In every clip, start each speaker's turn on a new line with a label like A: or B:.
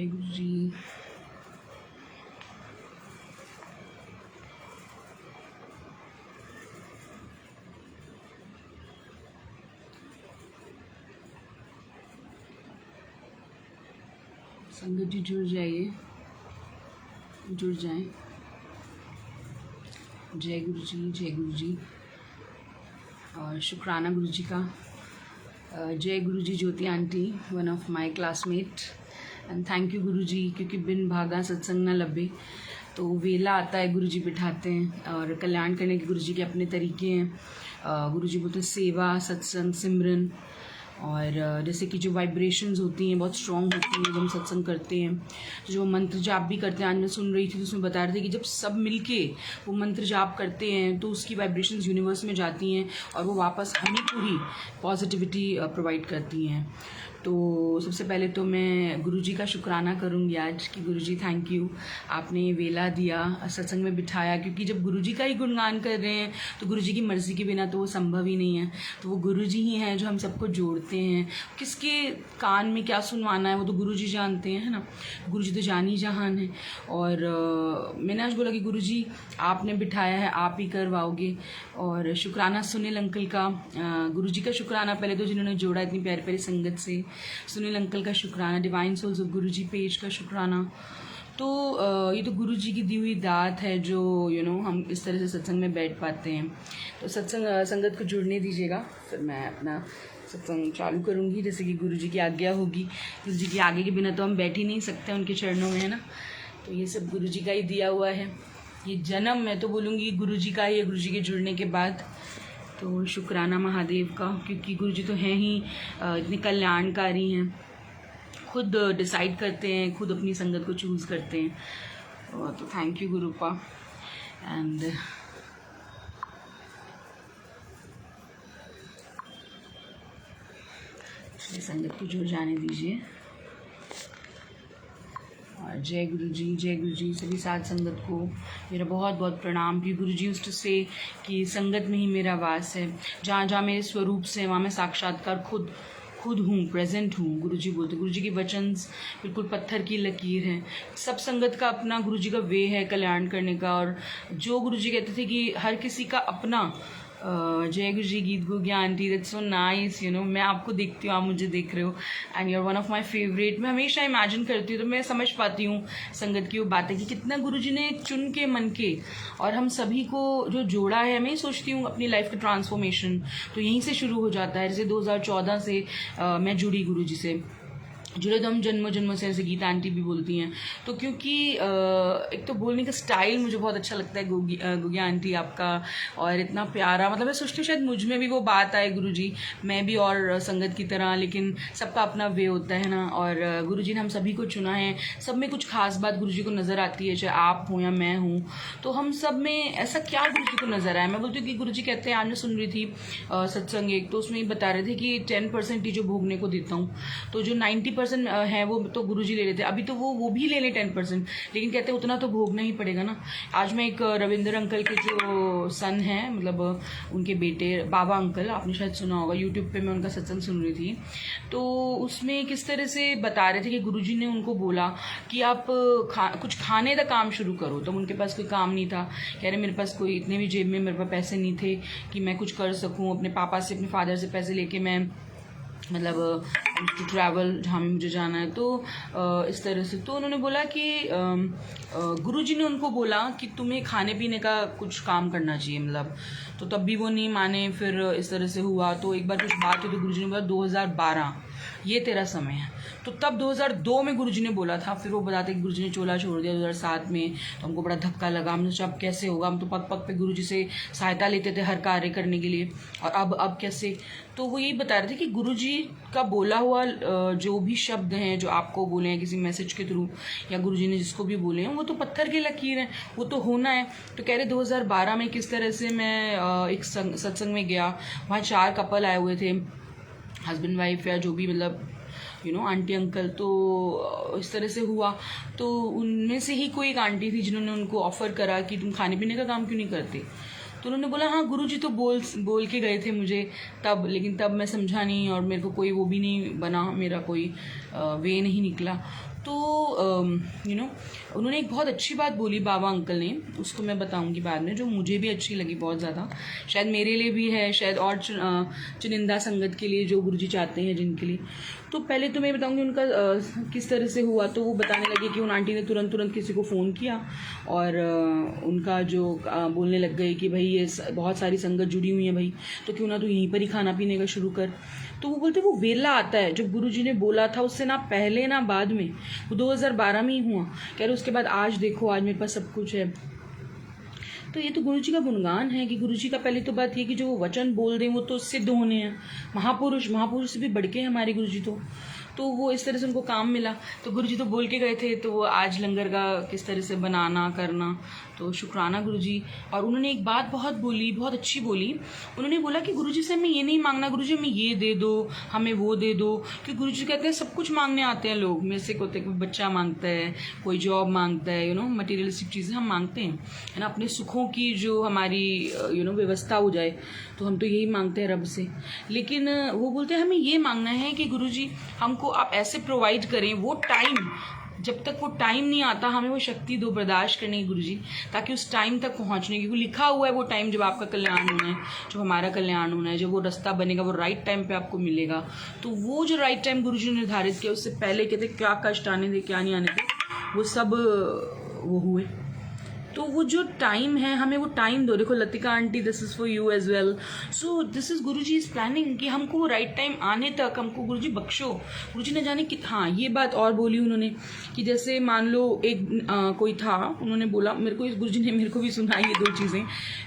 A: जय गुरु जी। संगत जी जुड़ जाइए, जुड़ जाएं। जय गुरु जी, जय गुरु जी। और शुक्राना गुरु जी का। जय Guru ji Jyoti aunty, one of my classmate, and thank you Guru ji, क्योंकि बिन भागा सत्संग न लभे। तो वेला आता है, गुरु जी बिठाते हैं, और कल्याण करने के गुरु जी के अपने तरीके हैं। गुरु जी बोलते हैं सेवा, सत्संग, सिमरन, और जैसे कि जो वाइब्रेशंस होती हैं बहुत स्ट्रॉन्ग होती हैं जब हम सत्संग करते हैं। तो जो मंत्र जाप भी करते हैं, आज मैं सुन रही थी तो उसमें बता रहे थे कि जब सब मिलके वो मंत्र जाप करते हैं तो उसकी वाइब्रेशंस यूनिवर्स में जाती हैं और वो वापस हमें पूरी पॉजिटिविटी प्रोवाइड करती हैं। तो सबसे पहले तो मैं गुरुजी का शुक्राना करूँगी आज कि गुरुजी थैंक यू, आपने वेला दिया, सत्संग में बिठाया, क्योंकि जब गुरुजी का ही गुणगान कर रहे हैं तो गुरुजी की मर्ज़ी के बिना तो वो संभव ही नहीं है। तो वो गुरुजी ही हैं जो हम सबको जोड़ते हैं। किसके कान में क्या सुनवाना है वो तो गुरुजी जानते हैं, है ना। गुरुजी तो जानी जहान है। और मैंने आज बोला कि गुरुजी आपने बिठाया है, आप ही करवाओगे। और शुक्राना सुनील अंकल का, गुरुजी का शुक्राना पहले तो जिन्होंने जोड़ा इतनी प्यारी प्यारी संगत से, सुनील अंकल का शुक्राना, divine souls of Guruji page का शुक्राना। तो ये तो गुरुजी की दी हुई दात है जो हम इस तरह से सत्संग में बैठ पाते हैं। तो संगत को जुड़ने दीजिएगा, फिर मैं अपना सत्संग चालू करूँगी जैसे कि गुरुजी की आज्ञा होगी। गुरुजी की आज्ञा के बिना तो हम बैठ ही नहीं सकते उनके चरणों में, है ना। तो ये सब गुरुजी का ही दिया हुआ है। ये जन्म मैं तो बोलूँगी गुरुजी का ही है, गुरुजी के जुड़ने के बाद। तो शुक्राना महादेव का, क्योंकि गुरुजी तो हैं ही इतने कल्याणकारी हैं, खुद डिसाइड करते हैं, खुद अपनी संगत को चूज़ करते हैं। तो थैंक यू गुरुपा। एंड संगत को जुड़ जाने दीजिए। और जय गुरु जी, जय गुरु जी। सभी साथ संगत को मेरा बहुत बहुत प्रणाम। कि गुरु जी यूज्ड टू से कि संगत में ही मेरा वास है, जहाँ जहाँ मेरे स्वरूप से वहाँ मैं साक्षात्कार खुद हूँ, प्रेजेंट हूँ। गुरु जी बोलते, गुरु जी की वचन्स बिल्कुल पत्थर की लकीर हैं। सब संगत का अपना गुरु जी का वे है कल्याण करने का। और जो गुरु जी कहते थे कि हर किसी का अपना, जय गुरु जी, गीत गो ज्ञान आंटी, दैट्स सो नाइस। मैं आपको देखती हूँ, आप मुझे देख रहे हो, and you are one of my favourite. मैं हमेशा इमेजिन करती हूँ तो मैं समझ पाती हूँ संगत की वो बातें कि कितना गुरु जी ने चुन के मन के और हम सभी को जो जोड़ा है। मैं सोचती हूँ अपनी लाइफ का ट्रांसफॉर्मेशन तो यहीं से शुरू हो जाता है। जैसे 2014 से मैं जुड़ी गुरु जी से, जुड़े तो हम जन्मों से, ऐसे गीता आंटी भी बोलती हैं। तो क्योंकि एक तो बोलने का स्टाइल मुझे बहुत अच्छा लगता है गुगिया आंटी आपका, और इतना प्यारा, मतलब मैं सोचती हूँ शायद मुझ में भी वो बात आए गुरुजी, मैं भी और संगत की तरह, लेकिन सबका अपना वे होता है ना। और गुरुजी ने हम सभी को चुना है, सब में कुछ खास बात गुरुजी को नज़र आती है, चाहे आप हो या मैं हूँ। तो हम सब में ऐसा क्या गुरुजी को नज़र आया। मैं बोलती हूँ कि गुरुजी कहते हैं, आज मैं सुन रही थी सत्संग एक, तो उसमें बता रहे थे कि 10% ही जो भोगने को देता हूँ, तो जो 90% है वो तो गुरुजी ले लेते हैं। अभी तो वो भी ले लें 10%, लेकिन कहते हैं उतना तो भोगना ही पड़ेगा ना। आज मैं एक रविंद्र अंकल के जो सन हैं, मतलब उनके बेटे बाबा अंकल, आपने शायद सुना होगा, यूट्यूब पे मैं उनका सत्संग सुन रही थी। तो उसमें किस तरह से बता रहे थे कि गुरुजी ने उनको बोला कि आप कुछ खाने का काम शुरू करो। तो उनके पास कोई काम नहीं था, कह रहे मेरे पास कोई इतने भी जेब में मेरे पास पैसे नहीं थे कि मैं कुछ कर सकूँ। अपने पापा से, अपने फादर से पैसे लेके मैं मतलब टू ट्रैवल जहाँ में मुझे जाना है। तो इस तरह से तो उन्होंने बोला कि गुरुजी ने उनको बोला कि तुम्हें खाने पीने का कुछ काम करना चाहिए, मतलब। तो तब भी वो नहीं माने, फिर इस तरह से हुआ। तो एक बार कुछ बात हुई तो गुरुजी ने बोला 2012 ये तेरा समय है। तो तब 2002 में गुरुजी ने बोला था। फिर वो बताते कि गुरुजी ने चोला छोड़ दिया 2007 में। तो हमको बड़ा धक्का लगा, हमने सोचा अब कैसे होगा। हम तो पग पग पे गुरुजी से सहायता लेते थे हर कार्य करने के लिए, और अब कैसे। तो वो यही बता रहे थे कि गुरुजी का बोला हुआ जो भी शब्द हैं, जो आपको बोले हैं किसी मैसेज के थ्रू, या गुरुजी ने जिसको भी बोले हैं, वो तो पत्थर की लकीर है, वो तो होना है। तो कह रहे 2012 में किस तरह से मैं एक सत्संग में गया, वहाँ 4 कपल आए हुए थे, हस्बैंड वाइफ या जो भी, मतलब आंटी अंकल। तो इस तरह से हुआ। तो उनमें से ही कोई एक आंटी थी जिन्होंने उनको ऑफ़र करा कि तुम खाने पीने का काम क्यों नहीं करते। तो उन्होंने बोला हाँ गुरुजी तो बोल के गए थे मुझे तब, लेकिन तब मैं समझा नहीं और मेरे को कोई वो भी नहीं बना, मेरा कोई वे नहीं निकला। तो उन्होंने एक बहुत अच्छी बात बोली बाबा अंकल ने, उसको मैं बताऊंगी बाद में, जो मुझे भी अच्छी लगी बहुत ज़्यादा, शायद मेरे लिए भी है, शायद और चुनिंदा संगत के लिए जो गुरुजी चाहते हैं जिनके लिए। तो पहले तो मैं बताऊंगी उनका किस तरह से हुआ। तो वो बताने लगे कि उन आंटी ने तुरंत किसी को फ़ोन किया और उनका जो बोलने लग गए कि भाई ये बहुत सारी संगत जुड़ी हुई है भाई, तो क्यों ना तू यहीं पर ही खाना पीने का शुरू कर। तो वो बोलते वो वेला आता है जब गुरुजी ने बोला था, उससे ना पहले ना बाद में, वो 2012 में ही हुआ। कह रहे उसके बाद आज देखो, आज मेरे पास सब कुछ है। तो ये तो गुरुजी का गुणगान है कि गुरुजी का पहले तो बात ये कि जो वो वचन बोल दें वो तो सिद्ध होने हैं। महापुरुष से भी बढ़ के हमारे गुरुजी तो वो इस तरह से उनको काम मिला। तो गुरुजी तो बोल के गए थे, तो वो आज लंगर का किस तरह से बनाना करना, तो शुक्राना गुरुजी। और उन्होंने एक बात बहुत अच्छी बोली। उन्होंने बोला कि गुरुजी से हमें ये नहीं मांगना, गुरुजी हमें ये दे दो, हमें वो दे दो, कि गुरुजी कहते हैं सब कुछ मांगने आते हैं लोग में से, कोई बच्चा मांगता है, कोई जॉब मांगता है, मटेरियलिस्टिक चीज़ें हम मांगते हैं, है ना, अपने सुखों की जो हमारी व्यवस्था हो जाए, तो हम तो यही मांगते हैं रब से। लेकिन वो बोलते हैं हमें ये मांगना है कि गुरुजी हमको आप ऐसे प्रोवाइड करें, वो टाइम, जब तक वो टाइम नहीं आता हमें वो शक्ति दो बर्दाश्त करने की गुरुजी, ताकि उस टाइम तक पहुंचने की, लिखा हुआ है वो टाइम जब आपका कल्याण होना है, जब हमारा कल्याण होना है, जब वो रास्ता बनेगा, वो राइट टाइम पे आपको मिलेगा। तो वो जो राइट टाइम गुरुजी ने निर्धारित किया, उससे पहले कहते क्या कष्ट आने थे क्या नहीं आने थे, वो सब वो हुए। तो वो जो टाइम है हमें वो टाइम दो। देखो Latika aunty, this is for you as well. So this is Guruji is planning कि हमको वो राइट टाइम आने तक हमको गुरुजी बख्शो। गुरुजी ने जाने कि हाँ ये बात और बोली उन्होंने कि जैसे मान लो एक कोई था, उन्होंने बोला मेरे को, गुरुजी ने मेरे को भी सुनाई ये दो चीज़ें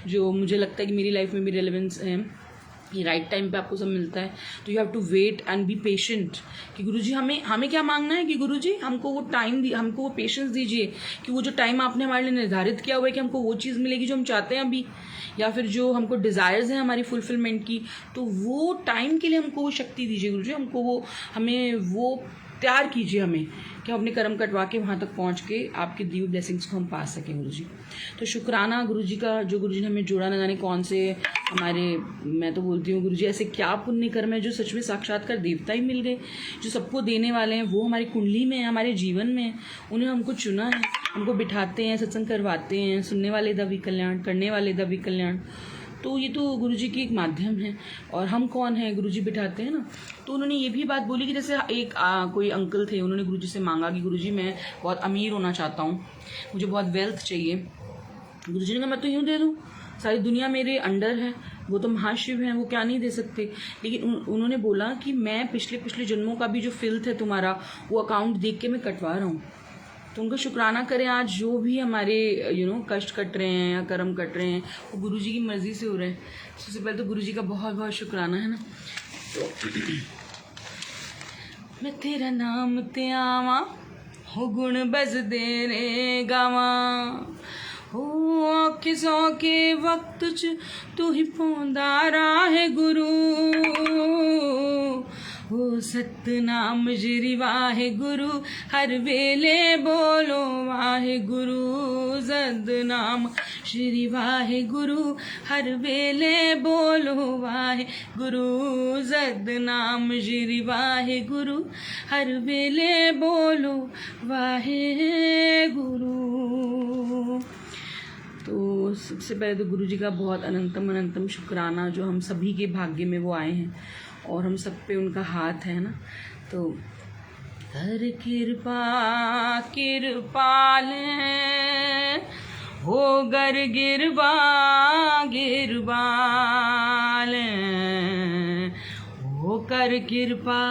A: जो मुझे लगता है कि मेरी लाइफ में भी रेलेवेंस है। ये राइट टाइम पे आपको सब मिलता है, तो you have to wait and be patient. कि गुरुजी हमें क्या मांगना है कि गुरुजी हमको वो टाइम हमको वो पेशेंस दीजिए कि वो जो टाइम आपने हमारे लिए निर्धारित किया हुआ है कि हमको वो चीज़ मिलेगी जो हम चाहते हैं अभी, या फिर जो हमको डिज़ायर्स हैं हमारी फुलफिलमेंट की, तो वो टाइम के लिए हमको वो शक्ति दीजिए गुरुजी, हमको वो हमें वो तैयार कीजिए हमें कि हम अपने कर्म कटवा के वहाँ तक पहुँच के आपके दी हुई ब्लेसिंग्स को हम पा सकें गुरुजी। तो शुक्राना गुरुजी का, जो गुरुजी ने हमें जोड़ा, न जाने कौन से हमारे, मैं तो बोलती हूँ गुरुजी ऐसे क्या पुण्य कर्म है जो सच में साक्षात्कार देवता ही मिल गए, जो सबको देने वाले हैं, वो हमारी कुंडली में है, हमारे जीवन में है, उन्हें हमको चुना है, हमको बिठाते हैं, सत्संग करवाते हैं, सुनने वाले दा भी कल्याण, करने वाले दा भी कल्याण। तो ये तो गुरुजी की एक माध्यम है। और हम कौन हैं, गुरुजी बिठाते हैं ना। तो उन्होंने ये भी बात बोली कि जैसे एक कोई अंकल थे, उन्होंने गुरुजी से मांगा कि गुरुजी मैं बहुत अमीर होना चाहता हूँ, मुझे बहुत वेल्थ चाहिए। गुरुजी ने कहा मैं तो यूँ दे दूँ, सारी दुनिया मेरे अंडर है, वो तो महाशिव हैं, वो क्या नहीं दे सकते। लेकिन उन्होंने बोला कि मैं पिछले जन्मों का भी जो फिल्थ है तुम्हारा, वो अकाउंट देख के मैं कटवा रहा हूँ। तो उनको शुक्राना करें, आज जो भी हमारे कष्ट कट रहे हैं या कर्म कट रहे हैं वो गुरुजी की मर्जी से हो रहे हैं। सबसे पहले तो गुरुजी का बहुत बहुत शुक्राना है ना। तो मैं तेरा नाम ते आवा हो गुण बज दे रे गावा हो औखे सौखे वक्त च तू ही पौंदा राहे गुरु हो सतनाम श्री वाहे गुरु हर वेले बोलो वाहे गुरु सतनाम श्री वाहे गुरु हर वेले बोलो वाहे गुरु सतनाम श्री वाहे गुरु हर वेले बोलो वाहे गुरु। तो सबसे पहले तो गुरुजी का बहुत अनंतम शुक्राना जो हम सभी के भाग्य में वो आए हैं और हम सब पे उनका हाथ है ना। तो कर कृपा कृपाल हो गर गिरबा गिरबाल हो कर कृपा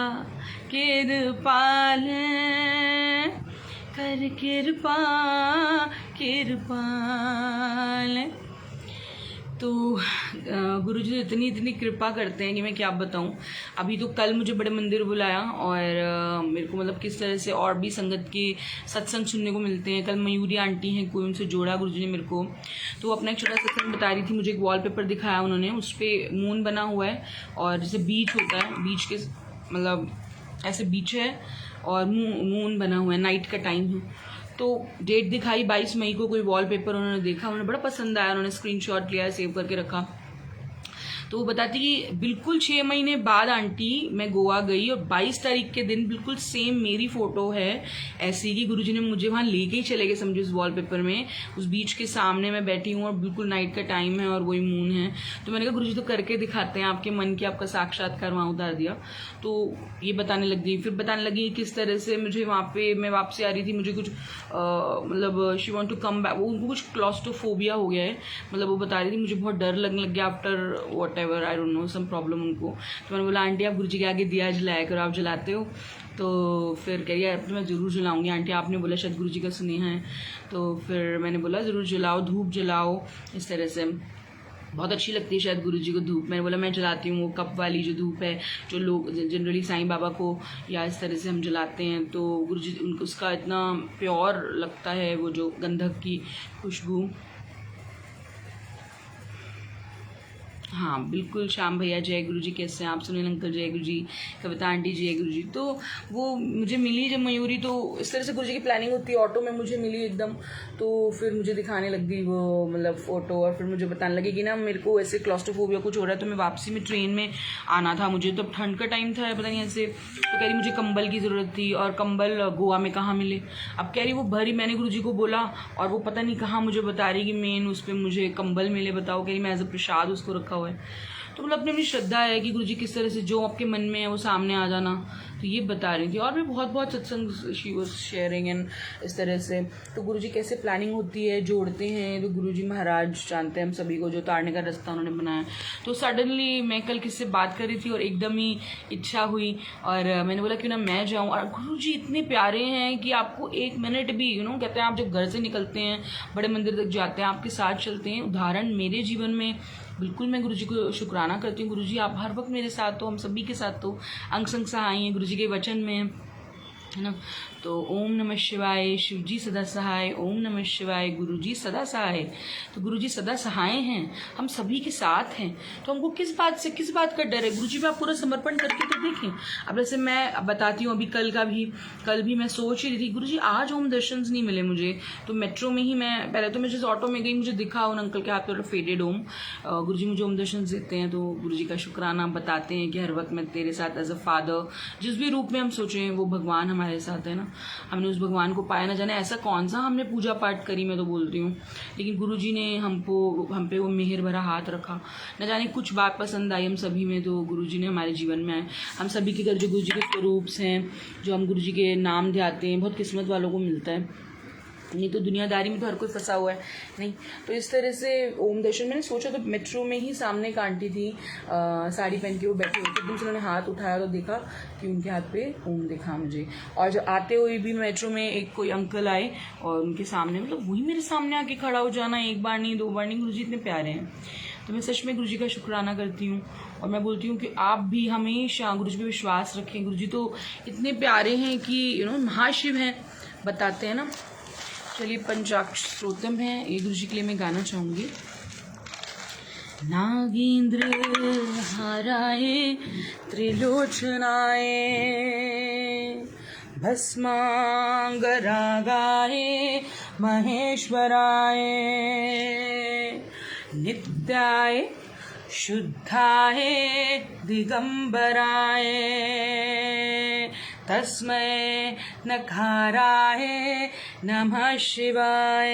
A: कृपाल कर कृपा कृपाल। तो गुरुजी इतनी कृपा करते हैं कि मैं क्या बताऊं। अभी तो कल मुझे बड़े मंदिर बुलाया और मेरे को मतलब किस तरह से और भी संगत के सत्संग सुनने को मिलते हैं। कल मयूरी आंटी हैं, कोई उनसे जोड़ा गुरुजी ने मेरे को, तो वो अपना एक छोटा सत्संग बता रही थी। मुझे एक वॉलपेपर दिखाया उन्होंने, उस पर मून बना हुआ है और जैसे बीच होता है, बीच के मतलब ऐसे बीच है और मून बना हुआ है, नाइट का टाइम है। तो डेट दिखाई 22 मई को, कोई वॉलपेपर उन्होंने देखा, उन्हें बड़ा पसंद आया, उन्होंने स्क्रीनशॉट लिया, सेव करके रखा। तो वो बताती कि बिल्कुल 6 महीने बाद आंटी मैं गोवा गई और 22 तारीख के दिन बिल्कुल सेम मेरी फ़ोटो है ऐसी कि गुरुजी ने मुझे वहाँ लेके ही चले गए, समझो उस वॉलपेपर में, उस बीच के सामने मैं बैठी हूँ और बिल्कुल नाइट का टाइम है और वही मून है। तो मैंने कहा गुरुजी तो करके दिखाते हैं, आपके मन की आपका साक्षात्कार वहाँ उतार दिया। तो ये बताने लग गई, फिर बताने लगी किस तरह से मुझे वहाँ पे, मैं वापसी आ रही थी, मुझे कुछ मतलब she want to come back, उनको कुछ क्लॉस्ट्रोफोबिया हो गया है, मतलब वो बता रही थी मुझे बहुत डर लगने लग गया after whatever, I don't know some problem उनको। तो मैंने बोला आंटी आप गुरुजी के आगे दिया जलाया करो, आप जलाते हो? तो फिर कह रही है मैं ज़रूर जलाऊंगी आंटी, आपने बोला शायद गुरुजी का स्नेह है। तो फिर मैंने बोला ज़रूर जलाओ, धूप जलाओ, इस तरह से बहुत अच्छी लगती है शायद गुरुजी को धूप। मैंने बोला मैं जलाती हूँ वो कप वाली जो धूप है, जो लोग जनरली साईं बाबा को या इस तरह से हम जलाते हैं, तो गुरुजी उनको उसका इतना प्योर लगता है वो जो गंधक की खुशबू। हाँ बिल्कुल, श्याम भैया जय गुरु जी, कैसे हैं आप? सुनील अंकल जय गुरु जी, कविता आंटी जय गुरु जी। तो वो मुझे मिली जब मयूरी, तो इस तरह से गुरु जी की प्लानिंग होती है, ऑटो में मुझे मिली एकदम। तो फिर मुझे दिखाने लग गई वो मतलब फ़ोटो, और फिर मुझे बताने लगी कि ना मेरे को ऐसे क्लॉस्ट्रोफोबिया कुछ हो रहा है, तो मैं वापसी में ट्रेन में आना था मुझे, तो ठंड का टाइम था पता नहीं ऐसे। तो कह रही मुझे कंबल की ज़रूरत थी, और कंबल गोवा में कहाँ मिले। अब कह रही वो भरी, मैंने गुरु जी को बोला और वो पता नहीं कहाँ मुझे बता रही कि मेन उस पर मुझे कंबल मिले, बताओ। कह रही मैं एज अ प्रसाद उसको रखा हुआ है। तो मतलब अपनी अपनी श्रद्धा है कि गुरुजी किस तरह से जो आपके मन में है वो सामने आ जाना। तो ये बता रही थी, और भी बहुत बहुत सत्संग शी वाज शेयरिंग एंड इस तरह से। तो गुरुजी कैसे प्लानिंग होती है, जोड़ते हैं, तो गुरुजी महाराज जानते हैं हम सभी को, जो तारने का रास्ता उन्होंने बनाया। तो सडनली मैं कल किससे बात कर रही थी और एकदम ही इच्छा हुई, और मैंने बोला क्यों ना मैं जाऊँ। और गुरुजी इतने प्यारे हैं कि आपको 1 मिनट भी कहते हैं आप जब घर से निकलते हैं बड़े मंदिर तक जाते हैं, आपके साथ चलते हैं। उदाहरण मेरे जीवन में बिल्कुल मैं गुरुजी को शुक्राना करती हूँ, गुरुजी आप हर वक्त मेरे साथ हो, हम सभी के साथ हो, अंग संग सहाय हैं गुरुजी के वचन में, है ना। तो ओम नमः शिवाय, शिव जी सदा सहाय, ओम नमः शिवाय, गुरु जी सदा सहाय। तो गुरु जी सदा सहाय हैं, हम सभी के साथ हैं। तो हमको किस बात का डर है? गुरु जी पे आप पूरा समर्पण करके तो देखें। अब जैसे मैं बताती हूँ, अभी कल भी मैं सोच ही रही थी, गुरु जी आज ओम दर्शन नहीं मिले मुझे, तो मेट्रो में ही मैं पहले तो मैं जिस ऑटो में गई मुझे दिखा उन अंकल के हाथ पर फेडेड ओम, गुरु जी मुझे ओम दर्शन देते हैं। तो गुरु जी का शुक्राना बताते हैं कि हर वक्त मैं तेरे साथ एज अ फादर, जिस भी रूप में हम सोचें वो भगवान हमारे साथ है ना। हमने उस भगवान को पाया, ना जाने ऐसा कौन सा हमने पूजा पाठ करी, मैं तो बोलती हूँ, लेकिन गुरुजी ने हम पे वो मेहर भरा हाथ रखा, न जाने कुछ बात पसंद आई हम सभी में, तो गुरुजी ने हमारे जीवन में आए। हम सभी के घर जो गुरुजी के स्वरूप हैं, जो हम गुरुजी के नाम ध्याते हैं, बहुत किस्मत वालों को मिलता है, नहीं तो दुनियादारी में तो हर कोई फंसा हुआ है नहीं। तो इस तरह से ओम दर्शन मैंने सोचा, तो मेट्रो में ही सामने एक आंटी थी, साड़ी पहन के वो बैठी हुई थी, एकदम से उन्होंने हाथ उठाया तो देखा कि उनके हाथ पे ओम दिखा मुझे। और जब आते हुए भी मेट्रो में एक कोई अंकल आए और उनके सामने, मतलब वही मेरे सामने आके खड़ा हो जाना, एक बार नहीं 2 बार नहीं, गुरुजी इतने प्यारे हैं। तो मैं सच में गुरुजी का शुक्राना करती हूँ, और मैं बोलती हूँ कि आप भी हमेशा गुरुजी पे विश्वास रखें। गुरुजी तो इतने प्यारे हैं कि महाशिव हैं, बताते हैं ना। चलिए पंचाक्ष श्रोतम है, ये गुरुजी के लिए मैं गाना चाहूँगी। नागेंद्र हाराए त्रिलोचनाए, भस्मांगरागाए महेश्वराय, नित्याय शुद्धाय दिगंबराय, तस्मै नकाराय नमः शिवाय।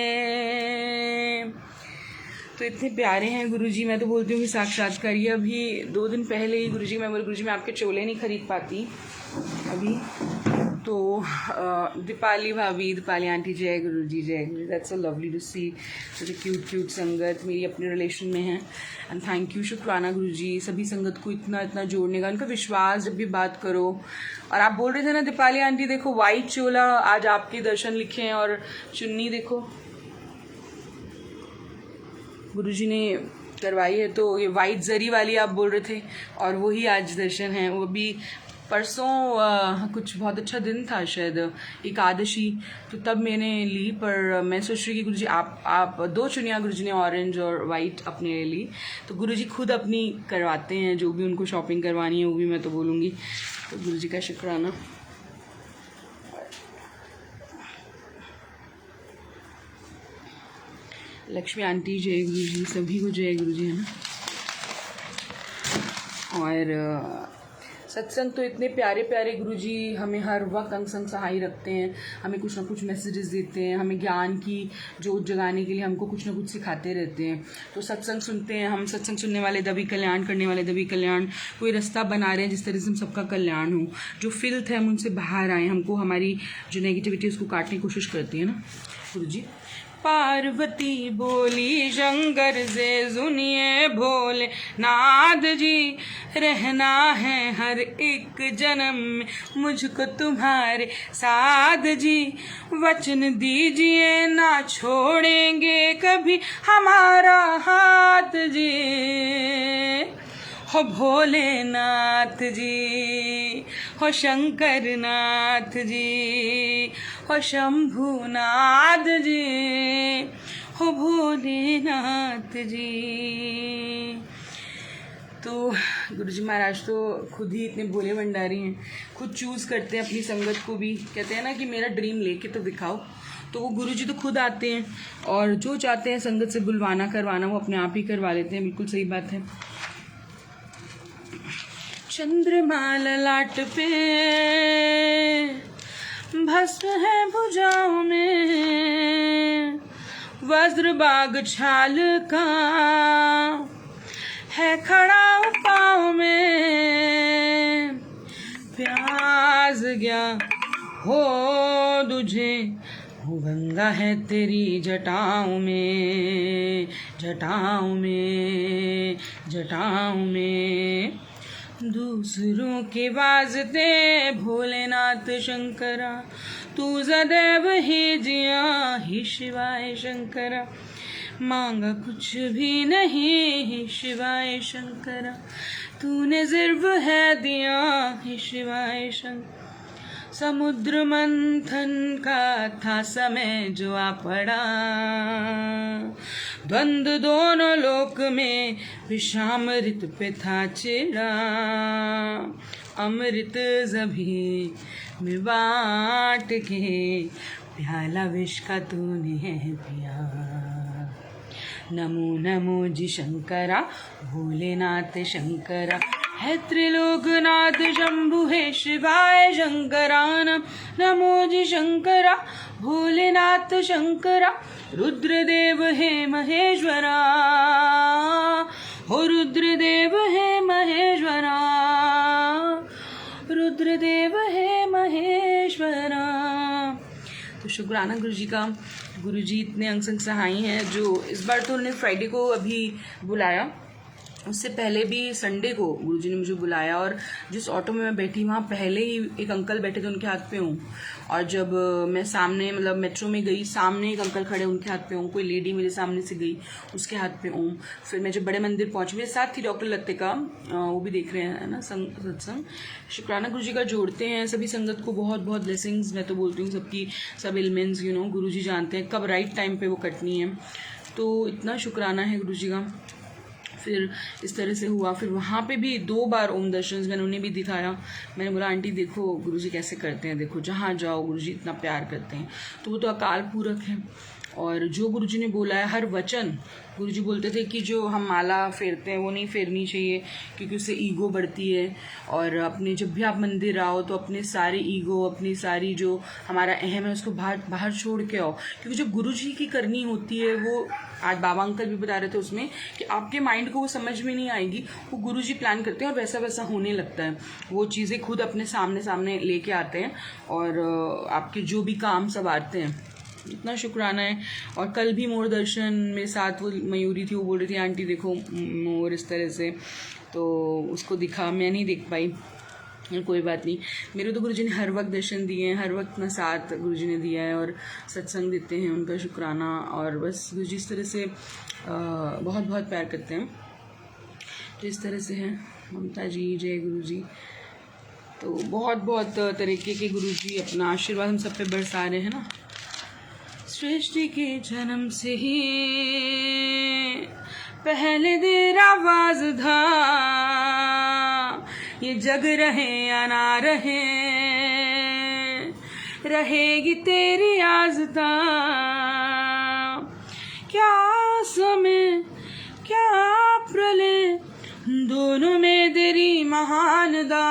A: तो इतने प्यारे हैं गुरुजी, मैं तो बोलती हूँ कि साक्षात्कार। ये अभी 2 दिन पहले ही गुरुजी, मैं बोली गुरुजी मैं आपके चोले नहीं खरीद पाती अभी, तो दीपाली भाभी, दीपाली आंटी जय गुरुजी जय Guruji. That's so lovely to see such a cute sangat, मेरी अपने रिलेशन में है। एंड थैंक यू, शुक्राना गुरुजी सभी संगत को इतना जोड़ने का, उनका विश्वास जब भी बात करो। और आप बोल रहे थे ना दीपाली आंटी, देखो वाइट चोला आज आपके दर्शन लिखे हैं, और चुन्नी देखो गुरुजी ने करवाई है, तो ये वाइट जरी वाली आप बोल रहे थे, और वही आज दर्शन है। वो भी परसों कुछ बहुत अच्छा दिन था, शायद एकादशी, तो तब मैंने ली। पर मैं सोच रही कि गुरुजी आप 2 चुनिया गुरुजी ने ऑरेंज और वाइट अपने लिए ली। तो गुरुजी खुद अपनी करवाते हैं, जो भी उनको शॉपिंग करवानी है वो भी मैं तो बोलूँगी। तो गुरुजी का शुक्राना। लक्ष्मी आंटी जय गुरुजी, सभी को जय गुरुजी, है ना। और सत्संग तो इतने प्यारे प्यारे गुरुजी हमें हर वक्त अंग संग सहाय रखते हैं, हमें कुछ ना कुछ मैसेजेस देते हैं, हमें ज्ञान की जोत जगाने के लिए हमको कुछ ना कुछ सिखाते रहते हैं। तो सत्संग सुनते हैं हम, सत्संग सुनने वाले दबी कल्याण, करने वाले दबी कल्याण। कोई रास्ता बना रहे हैं जिस तरह से हम सबका कल्याण हो, जो फिल्थ है हम उनसे बाहर आए, हमको हमारी जो नेगेटिविटी उसको काटने की कोशिश करती है ना गुरुजी। पार्वती बोली शंकर से सुनिए भोले नाथ जी, रहना है हर एक जन्म में मुझको तुम्हारे साथ जी, वचन दीजिए ना छोड़ेंगे कभी हमारा हाथ जी, हो भोलेनाथ जी, हो शंकर नाथ जी, हो शंभुनाथ जी, हो भोलेनाथ जी। तो गुरुजी महाराज तो खुद ही इतने भोले भंडारी हैं, खुद चूज़ करते हैं अपनी संगत को भी। कहते हैं ना कि मेरा ड्रीम लेके तो दिखाओ, तो वो गुरुजी तो खुद आते हैं और जो चाहते हैं संगत से बुलवाना करवाना वो अपने आप ही करवा लेते हैं। बिल्कुल सही बात है। चंद्रमा ललाट पे भस्म है भुजाओं में, वज्र बाग छाल का है खड़ा पाँव में, प्यास गया हो तुझे हो गंगा है तेरी जटाओं में, जटाओं में, जटाओं में, दूसरों के वास्ते भोलेनाथ शंकरा, तू सदैव ही जिया ही शिवाय शंकरा, मांगा कुछ भी नहीं ही शिवाय शंकरा, तूने सिर्फ है दिया ही शिवाय शंकरा। समुद्र मंथन का था समय जो आ पड़ा, द्वंद्व दोनों लोक में विषामृत पे था चिड़ा, अमृत जभी में बांट के प्याला विष का तूने पिया। नमो नमो जी शंकरा, भोलेनाथ शंकरा, है त्रिलोकनाथ शंभु है शिवाय शंकरा, नमो जी शंकरा, भोलेनाथ शंकरा, रुद्रदेव है महेश्वरा, हो रुद्रदेव है महेश्वरा, रुद्रदेव है महेश्वरा। तो शुक्राना गुरुजी का, गुरुजी इतने अंग संग सहाय हैं। जो इस बार तो उन्होंने फ्राइडे को अभी बुलाया, उससे पहले भी संडे को गुरुजी ने मुझे बुलाया, और जिस ऑटो में मैं बैठी वहाँ पहले ही एक अंकल बैठे थे, उनके हाथ पे हूँ। और जब मैं सामने मतलब मेट्रो में गई, सामने एक अंकल खड़े, उनके हाथ पे हूँ। कोई लेडी मेरे सामने से गई, उसके हाथ पे हूँ। फिर मैं जब बड़े मंदिर पहुँची, मेरे साथ थी डॉक्टर लत्ते वो भी देख रहे हैं ना सत्संग। शुक्राना गुरुजी का जोड़ते हैं सभी संगत को, बहुत बहुत ब्लेसिंग्स। मैं तो बोलती हूँ सबकी सब एलिमेंट्स गुरुजी जानते हैं कब राइट टाइम पे वो कटनी है। तो इतना शुक्राना है गुरुजी का। फिर इस तरह से हुआ। फिर वहाँ पे भी 2 बार ओम दर्शन मैंने उन्हें भी दिखाया। मैंने बोला आंटी देखो गुरुजी कैसे करते हैं, देखो जहाँ जाओ गुरुजी इतना प्यार करते हैं। तो वो तो अकाल पूरक है, और जो गुरुजी ने बोला है हर वचन, गुरुजी बोलते थे कि जो हम माला फेरते हैं वो नहीं फेरनी चाहिए, क्योंकि उससे ईगो बढ़ती है। और अपने जब भी आप मंदिर आओ तो अपने सारे ईगो, अपनी सारी जो हमारा अहम है उसको बाहर छोड़ के आओ, क्योंकि जब गुरुजी की करनी होती है, वो आज बाबा अंकल भी बता रहे थे उसमें कि आपके माइंड को वो समझ में नहीं आएगी, वो गुरुजी प्लान करते हैं और वैसा वैसा होने लगता है। वो चीज़ें खुद अपने सामने लेके आते हैं और आपके जो भी काम सब आते हैं। इतना शुक्राना है। और कल भी मोर दर्शन मेरे साथ वो मयूरी थी, वो बोल रही थी आंटी देखो मोर इस तरह से, तो उसको दिखा, मैं नहीं देख पाई। कोई बात नहीं, मेरे तो गुरुजी ने हर वक्त दर्शन दिए हैं, हर वक्त अपना साथ गुरुजी ने दिया है और सत्संग देते हैं, उनका शुक्राना। और बस गुरुजी इस तरह से बहुत बहुत प्यार करते हैं। तो इस तरह से है ममता जी, जय गुरुजी। तो बहुत बहुत तरीके के गुरुजी अपना आशीर्वाद हम सब पे बरसा रहे हैं ना। सृष्टि के जन्म से ही पहले देर आवाज था, ये जग रहे या ना रहे, रहेगी तेरी आज़ता। क्या समय क्या प्रलय, दोनों में तेरी महानदा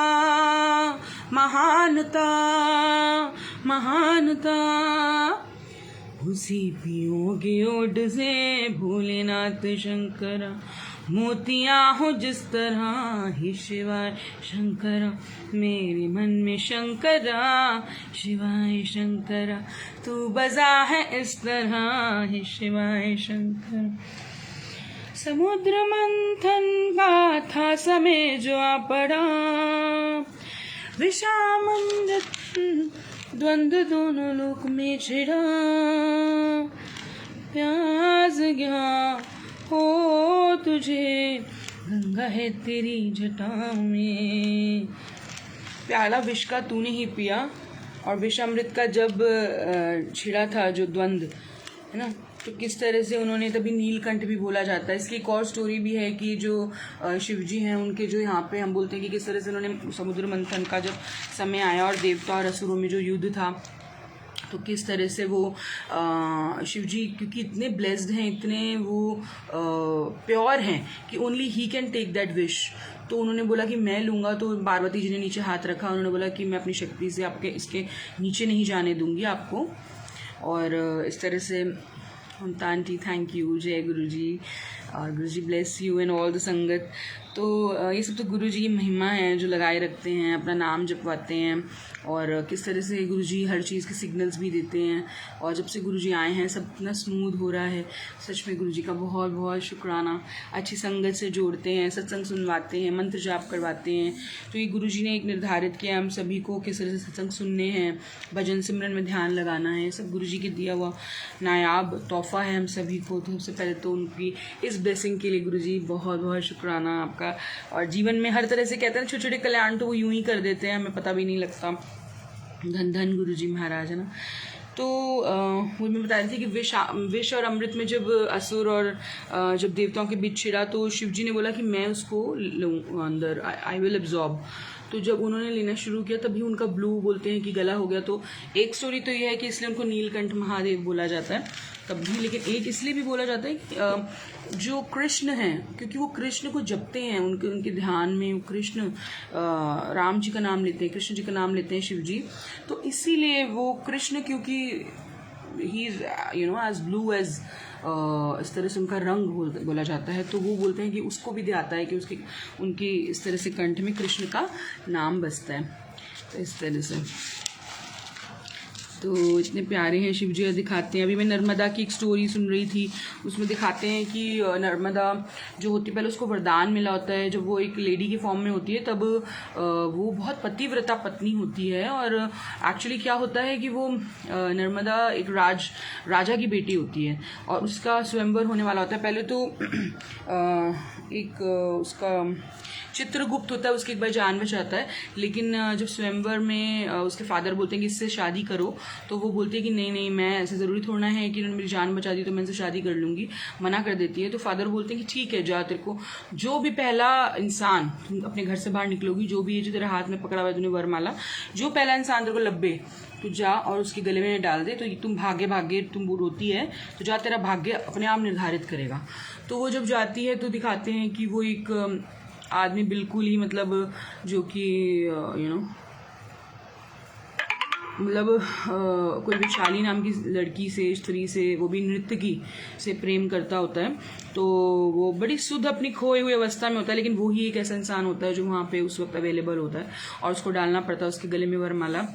A: महानता महानता उसी पियोगे ओट से भोलेनाथ शंकरा मोतियाँ हो जिस तरह ही शिवाय शंकरा मेरे मन में शंकरा शिवाय शंकरा तू बजा है इस तरह ही शिवाय शंकरा। समुद्र मंथन का था समय जो आ पड़ा विषामृत द्वंद्व दोनों लोक में छिड़ा प्यास गया हो तुझे गंगा है तेरी जटाओं में। प्याला विष का तूने ही पिया और विषामृत का जब छिड़ा था जो द्वंद्व है ना, तो किस तरह से उन्होंने, तभी नीलकंठ भी बोला जाता है। इसकी एक और स्टोरी भी है कि जो शिवजी हैं उनके जो यहाँ पे हम बोलते हैं कि किस तरह से उन्होंने समुद्र मंथन का जब समय आया और देवता और असुरों में जो युद्ध था, तो किस तरह से वो शिवजी क्योंकि इतने ब्लेस्ड हैं, इतने वो प्योर हैं कि only he can take that wish, तो उन्होंने बोला कि मैं लूँगा। तो पार्वती जी ने नीचे हाथ रखा, उन्होंने बोला कि मैं अपनी शक्ति से आपके इसके नीचे नहीं जाने दूँगी आपको। और इस तरह से ममता आंटी थैंक यू, जय गुरु जी, और Guru ji bless you and all the sangat. तो ये सब तो गुरु जी की महिमा है जो लगाए रखते हैं, अपना नाम जपवाते हैं और किस तरह से गुरु जी हर चीज़ के सिग्नल्स भी देते हैं। और जब से गुरु जी आए हैं सब इतना स्मूथ हो रहा है, सच में गुरु जी का बहुत बहुत शुक्राना। अच्छी संगत से जोड़ते हैं, सत्संग सुनवाते हैं, मंत्र जाप करवाते हैं। तो ये गुरु जी ने एक निर्धारित किया हम सभी को किस तरह से सत्संग सुनने हैं, भजन सिमरन में ध्यान लगाना है, सब गुरु जी के दिया हुआ नायाब तोहफा है हम सभी को। तो सबसे पहले तो उनकी इस ब्लेसिंग के लिए गुरु जी बहुत बहुत शुक्राना आपका। और जीवन में हर तरह से कहते हैं छोटे छोटे कल्याण तो वो यूं ही कर देते हैं, हमें पता भी नहीं लगता। धन धन गुरु जी महाराज है ना। तो वो मैं बता रही थी कि विष और अमृत में जब असुर और जब देवताओं के बीच छिड़ा तो शिव जी ने बोला कि मैं उसको लूँ अंदर, आई विल एब्जॉर्ब। तो जब उन्होंने लेना शुरू किया तभी उनका ब्लू बोलते हैं कि गला हो गया। तो एक स्टोरी तो यह है कि इसलिए उनको नीलकंठ महादेव बोला जाता है तब भी, लेकिन एक इसलिए भी बोला जाता है कि जो कृष्ण हैं, क्योंकि वो कृष्ण को जपते हैं, उनके ध्यान में वो कृष्ण राम जी का नाम लेते हैं, कृष्ण जी का नाम लेते हैं शिव जी, तो इसीलिए वो कृष्ण, क्योंकि he is as blue as इस तरह से उनका रंग बोला जाता है, तो वो बोलते हैं कि उसको भी आता है कि उनकी इस तरह से कंठ में कृष्ण का नाम बसता है। तो इस तरह से तो इतने प्यारे हैं शिव जी दिखाते हैं। अभी मैं नर्मदा की एक स्टोरी सुन रही थी, उसमें दिखाते हैं कि नर्मदा जो होती है पहले उसको वरदान मिला होता है, जब वो एक लेडी के फॉर्म में होती है तब वो बहुत पतिव्रता पत्नी होती है। और एक्चुअली क्या होता है कि वो नर्मदा एक राजा की बेटी होती है और उसका स्वयंवर होने वाला होता है। पहले तो एक उसका चित्रगुप्त होता है, उसके एक बार जान बचाता है, लेकिन जब स्वयंवर में उसके फादर बोलते हैं कि इससे शादी करो, तो वो बोलती है कि नहीं नहीं, मैं ऐसे ज़रूरी थोड़ा है कि उन्होंने मेरी जान बचा दी तो मैं इनसे शादी कर लूँगी, मना कर देती है। तो फादर बोलते हैं कि ठीक है जा, तेरे को जो भी पहला इंसान, तुम अपने घर से बाहर निकलोगी, जो भी ये जो तेरे हाथ में पकड़ा हुआ है तूने वरमाला, जो पहला इंसान तेरे को लब्बे तो जा और उसके गले में डाल दे, तो तुम भाग्य भाग्य तुम वो रोती है तो जा, तेरा भाग्य अपने आप निर्धारित करेगा। तो वो जब जाती है तो दिखाते हैं कि वो एक आदमी बिल्कुल ही मतलब जो कि मतलब कोई वैशाली नाम की लड़की से, स्त्री से, वो भी नृत्यकी से प्रेम करता होता है। तो वो बड़ी शुद्ध अपनी खोई हुई अवस्था में होता है, लेकिन वो ही एक ऐसा इंसान होता है जो वहाँ पे उस वक्त अवेलेबल होता है और उसको डालना पड़ता है उसके गले में वरमाला,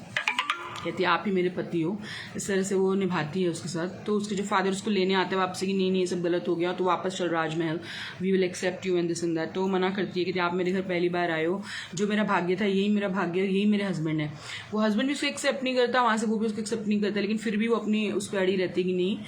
A: कहती है आप ही मेरे पति हो। इस तरह से वो निभाती है उसके साथ। तो उसके जो फादर उसको लेने आते हैं वापस कि नहीं नहीं ये सब गलत हो गया, तो वापस चल Rajmahal, we will accept you and this and that. तो मना करती है कि आप मेरे घर पहली बार आए हो, जो मेरा भाग्य था यही मेरा भाग्य, यही मेरे हस्बैंड है। वो हस्बैंड भी उसको एक्सेप्ट नहीं करता, वहाँ से वो भी उसको एक्सेप्ट नहीं करता, लेकिन फिर भी वो अपनी उस पर अड़ी रहती है कि नहीं,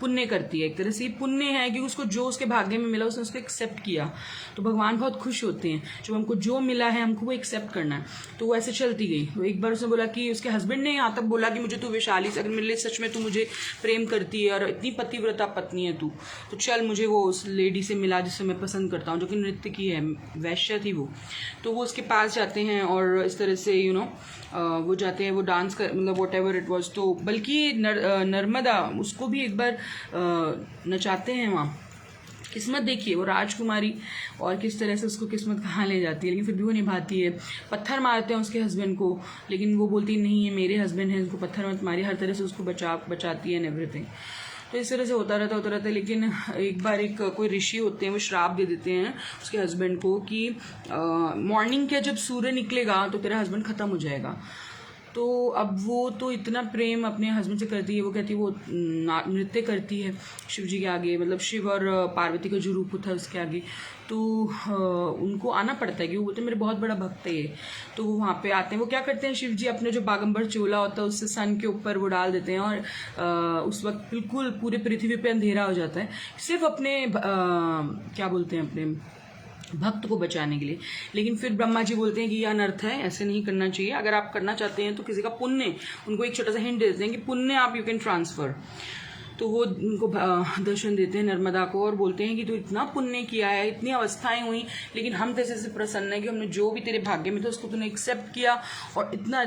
A: पुण्य करती है। एक तरह से पुण्य है कि उसको जो उसके भाग्य में मिला उसने उसको एक्सेप्ट किया, तो भगवान बहुत खुश होते हैं जब हमको जो मिला है हमको वो एक्सेप्ट करना है। तो वो ऐसे चलती गई। तो एक बार उसने बोला कि उसके हस्बैंड ने यहाँ तक बोला कि मुझे तू वैशाली से, अगर मेरे लिए सच में तू मुझे प्रेम करती है और इतनी पतिव्रता पत्नी है तू, तो चल मुझे वो उस लेडी से मिला जिससे मैं पसंद करता हूँ, जो कि नृत्य की है, वैश्य थी वो। तो वो उसके पास जाते हैं और इस तरह से वो जाते हैं, वो डांस कर मतलब वॉट एवर इट वॉज। तो बल्कि नर्मदा उसको भी एक बार नचाते हैं वहाँ किस्मत देखिए, वो राजकुमारी और किस तरह से उसको किस्मत कहाँ ले जाती है, लेकिन फिर भी वो निभाती है। पत्थर मारते हैं उसके हस्बैंड को, लेकिन वो बोलती नहीं, ये मेरे हस्बैंड हैं, उनको पत्थर मत मारिए, हर तरह से उसको बचाती है एंड एवरीथिंग। तो इस तरह से होता रहता है। लेकिन एक बार कोई ऋषि होते हैं, वो श्राप दे देते हैं उसके हस्बैंड को कि मॉर्निंग के जब सूर्य निकलेगा तो तेरा हस्बैंड ख़त्म हो जाएगा। तो अब वो तो इतना प्रेम अपने हस्बैंड से करती है, वो कहती है वो नृत्य करती है शिव जी के आगे, मतलब शिव और पार्वती का जो रूप होता है उसके आगे। तो उनको आना पड़ता है, क्योंकि वो बोलते हैं मेरे बहुत बड़ा भक्त है ये। तो वो वहाँ पे आते हैं, वो क्या करते हैं, शिव जी अपने जो बागंबर चोला होता है उससे सन के ऊपर वो डाल देते हैं, और उस वक्त बिल्कुल पूरे पृथ्वी पे अंधेरा हो जाता है, सिर्फ अपने क्या बोलते हैं, अपने भक्त को बचाने के लिए। लेकिन फिर ब्रह्मा जी बोलते हैं कि यह अनर्थ है, ऐसे नहीं करना चाहिए, अगर आप करना चाहते हैं तो किसी का पुण्य, उनको एक छोटा सा हिंट देते हैं कि पुण्य आप यू कैन ट्रांसफ़र। तो वो उनको दर्शन देते हैं नर्मदा को और बोलते हैं कि तू इतना पुण्य किया है, इतनी अवस्थाएं हुई, लेकिन हम तेरे से प्रसन्न है कि हमने जो भी तेरे भाग्य में था उसको तूने एक्सेप्ट किया, और इतना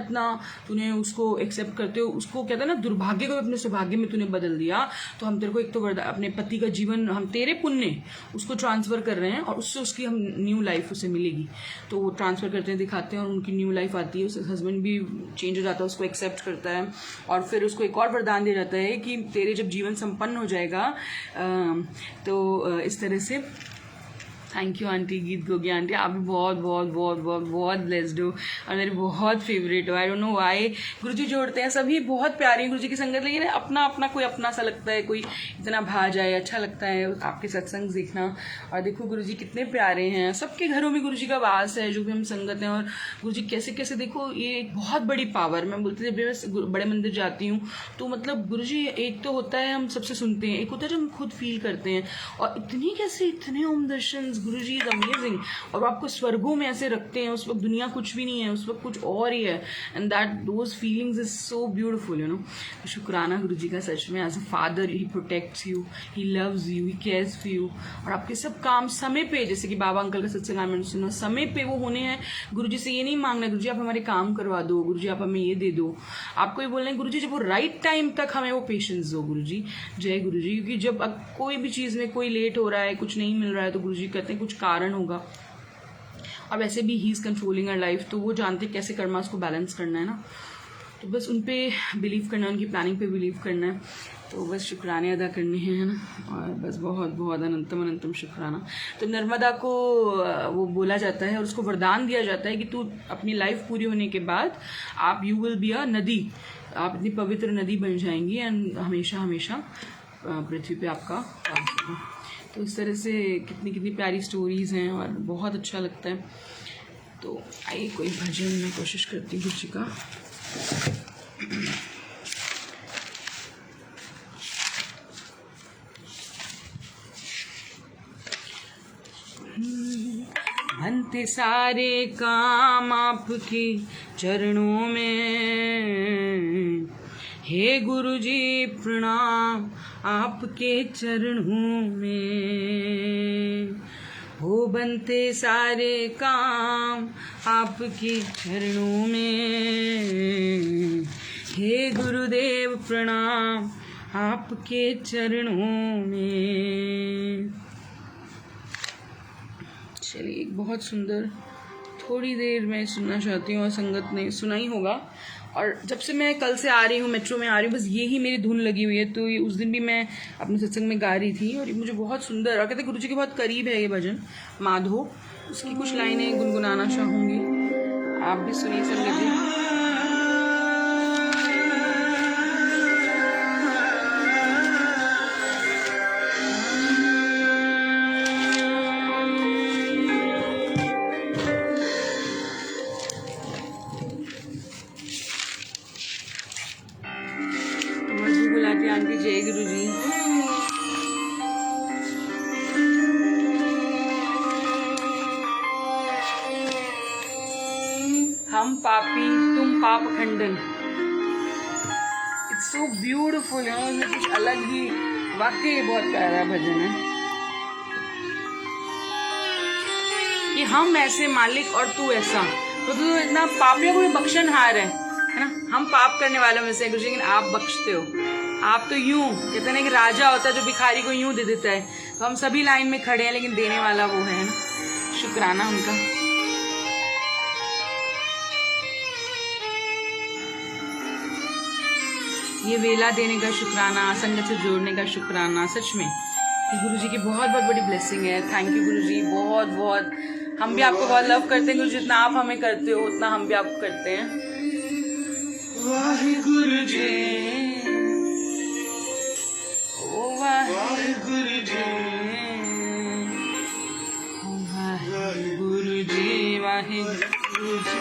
A: तूने उसको एक्सेप्ट करते हो, उसको कहते हैं ना, दुर्भाग्य को अपने सौभाग्य में तूने बदल दिया। तो हम तेरे को एक तो अपने पति का जीवन, हम तेरे पुण्य उसको ट्रांसफ़र कर रहे हैं, और उससे उसकी हम न्यू लाइफ उसे मिलेगी। तो वो ट्रांसफ़र करते हैं, दिखाते हैं, और उनकी न्यू लाइफ आती है। उससे हस्बैंड भी चेंज हो जाता है, उसको एक्सेप्ट करता है, और फिर उसको एक और वरदान दिया जाता है कि तेरे जब जीवन संपन्न हो जाएगा, तो इस तरह से। थैंक यू आंटी, गीत गोगी आंटी, आप भी बहुत बहुत बहुत बहुत बहुत ब्लेस्ड हो और मेरी बहुत फेवरेट हो। आई डोंट नो व्हाई गुरुजी जोड़ते हैं, सभी बहुत प्यारे हैं गुरुजी की संगत, लेकिन अपना अपना कोई अपना सा लगता है, कोई इतना भा जाए, अच्छा लगता है आपके सत्संग देखना। और देखो गुरुजी कितने प्यारे हैं, सबके घरों में गुरुजी का वास है, जो भी हम संगत हैं। और गुरुजी कैसे कैसे, देखो ये एक बहुत बड़ी पावर, मैं बोलती जब मैं बड़े मंदिर जाती हूँ तो मतलब गुरुजी एक तो होता है हम सबसे सुनते हैं, एक होता है जो हम खुद फील करते हैं, और इतनी कैसे इतने ओम दर्शन, गुरुजी इज अमेजिंग। और आपको स्वर्गों में ऐसे रखते हैं, उस वक्त दुनिया कुछ भी नहीं है, उस वक्त कुछ और ही है, and that those feelings is so beautiful, you know. शुक्राना गुरुजी का सच में, as a father he protects you, he loves you, he cares for you, और आपके सब काम समय पे, जैसे कि बाबा अंकल का सत्संग मैंने सुना, समय पे वो होने हैं। गुरुजी से ये नहीं मांगना गुरुजी आप हमारे काम करवा दो, गुरुजी आप हमें ये दे दो, आपको ये बोलना है गुरुजी जब वो राइट टाइम तक हमें वो पेशेंस दो गुरुजी। जय गुरुजी। क्योंकि जब कोई भी चीज़ में कोई लेट हो रहा है, कुछ नहीं मिल रहा है, तो गुरुजी कहते हैं कुछ कारण होगा। अब ऐसे भी he is controlling our life, तो वो जानते कैसे कर्मा उसको बैलेंस करना है ना। तो बस उन पर बिलीव करना है, उनकी प्लानिंग पे बिलीव करना है, तो बस शुक्राने अदा करने हैं, है ना। और बस बहुत बहुत अनंतम अनंतम शुक्राना। तो नर्मदा को वो बोला जाता है और उसको वरदान दिया जाता है कि तू अपनी लाइफ पूरी होने के बाद आप यू विल बी अ नदी, आप इतनी पवित्र नदी बन जाएंगी, एंड हमेशा हमेशा पृथ्वी पे आपका वास होगा। तो इस तरह से कितनी कितनी प्यारी स्टोरीज़ हैं और बहुत अच्छा लगता है। तो आइए कोई भजन मैं कोशिश करती हूँ गुरुजी का। बनते सारे काम आपके चरणों में, हे गुरुजी प्रणाम आपके चरणों में, हो बनते सारे काम आपके चरणों में, हे गुरुदेव प्रणाम आपके चरणों में। चलिए एक बहुत सुंदर थोड़ी देर मैं सुनना चाहती हूँ, और संगत ने सुना ही होगा। और जब से मैं कल से आ रही हूँ, मेट्रो में आ रही हूँ, बस यही मेरी धुन लगी हुई है। तो उस दिन भी मैं अपने सत्संग में गा रही थी, और ये मुझे बहुत सुंदर, और कहते गुरु जी के बहुत करीब है ये भजन माधो। उसकी कुछ लाइनें गुनगुनाना चाहूँगी, आप भी सुनिए संगत जी। आंटी जय गुरु जी। हम पापी तुम पाप खंडन, इट्स सो ब्यूटिफुल है, इसमें कुछ अलग ही, वाकई बहुत प्यारा भजन है कि हम ऐसे मालिक और तू ऐसा, तो तू इतना पापियों को भी बख्शनहार है ना। हम पाप करने वालों में से गुरु जी, लेकिन आप बख्शते हो, आप तो यूं कहते हैं कि राजा होता है जो भिखारी को यूं दे देता है, तो हम सभी लाइन में खड़े हैं, लेकिन देने वाला वो है ना। शुक्राना उनका। ये वेला देने का शुक्राना, संगत से जोड़ने का शुक्राना। सच में गुरु जी की बहुत बहुत बड़ी ब्लेसिंग है। थैंक यू गुरु जी, बहुत बहुत। हम भी आपको बहुत लव करते हैं गुरु जी, जितना आप हमें करते हो उतना हम भी आपको करते हैं। वाहिगुरु जी, ओ वाहिगुरु जी, वाहिगुरु जी, वाहिगुरु जी,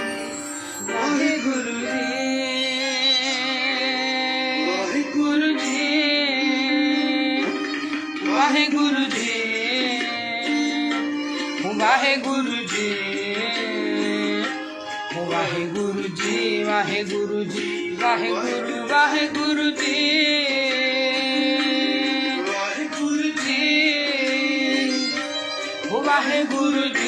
A: वाहिगुरु जी, वाहिगुरु जी, वाहिगुरु जी, वाहिगुरु जी, वाहिगुरु जी, वाहिगुरु जी, वाहिगुरु वाहिगुरु जी, वाहिगुरु जी, वाहिगुरु जी,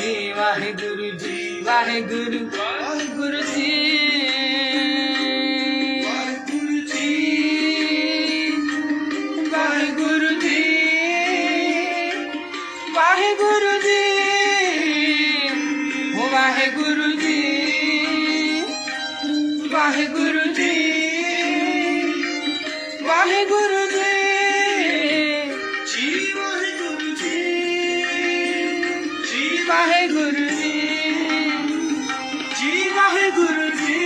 A: वाहिगुरु जी, वाहिगुरु जी, वाहिगुरु जी, वाहिगुरु वाहिगुरु जी, वाहिगुरु जी, वाहिगुरु जी, वाहिगुरु जी, वाहिगुरु जी, वाहिगुरु जी, जी वाहिगुरु जी, जी वाहिगुरु जी, जी वाहिगुरु जी,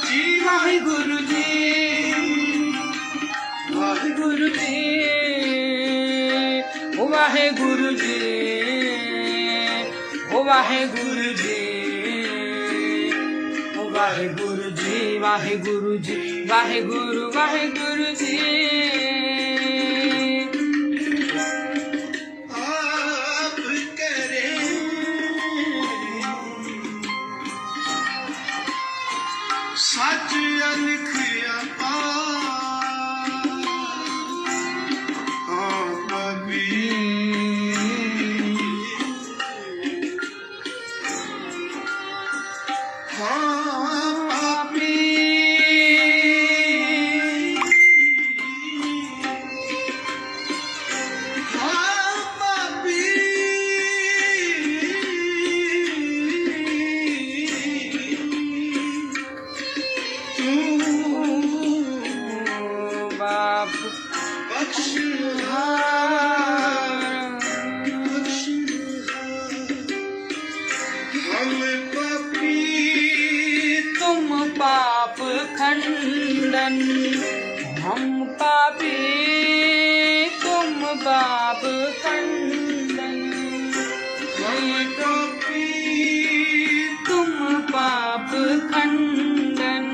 A: जी वाहिगुरु जी, वाहिगुरु जी, ओ वाहिगुरु जी, ओ वाहिगुरु जी, ओ वाहिगुरु जी, वाहिगुरु जी, वाहिगुरु वाहिगुरु जी। आप करें सच अलिख पाप खंडन, हम पापी तुम पाप खंडन, हम पापी तुम पाप खंडन,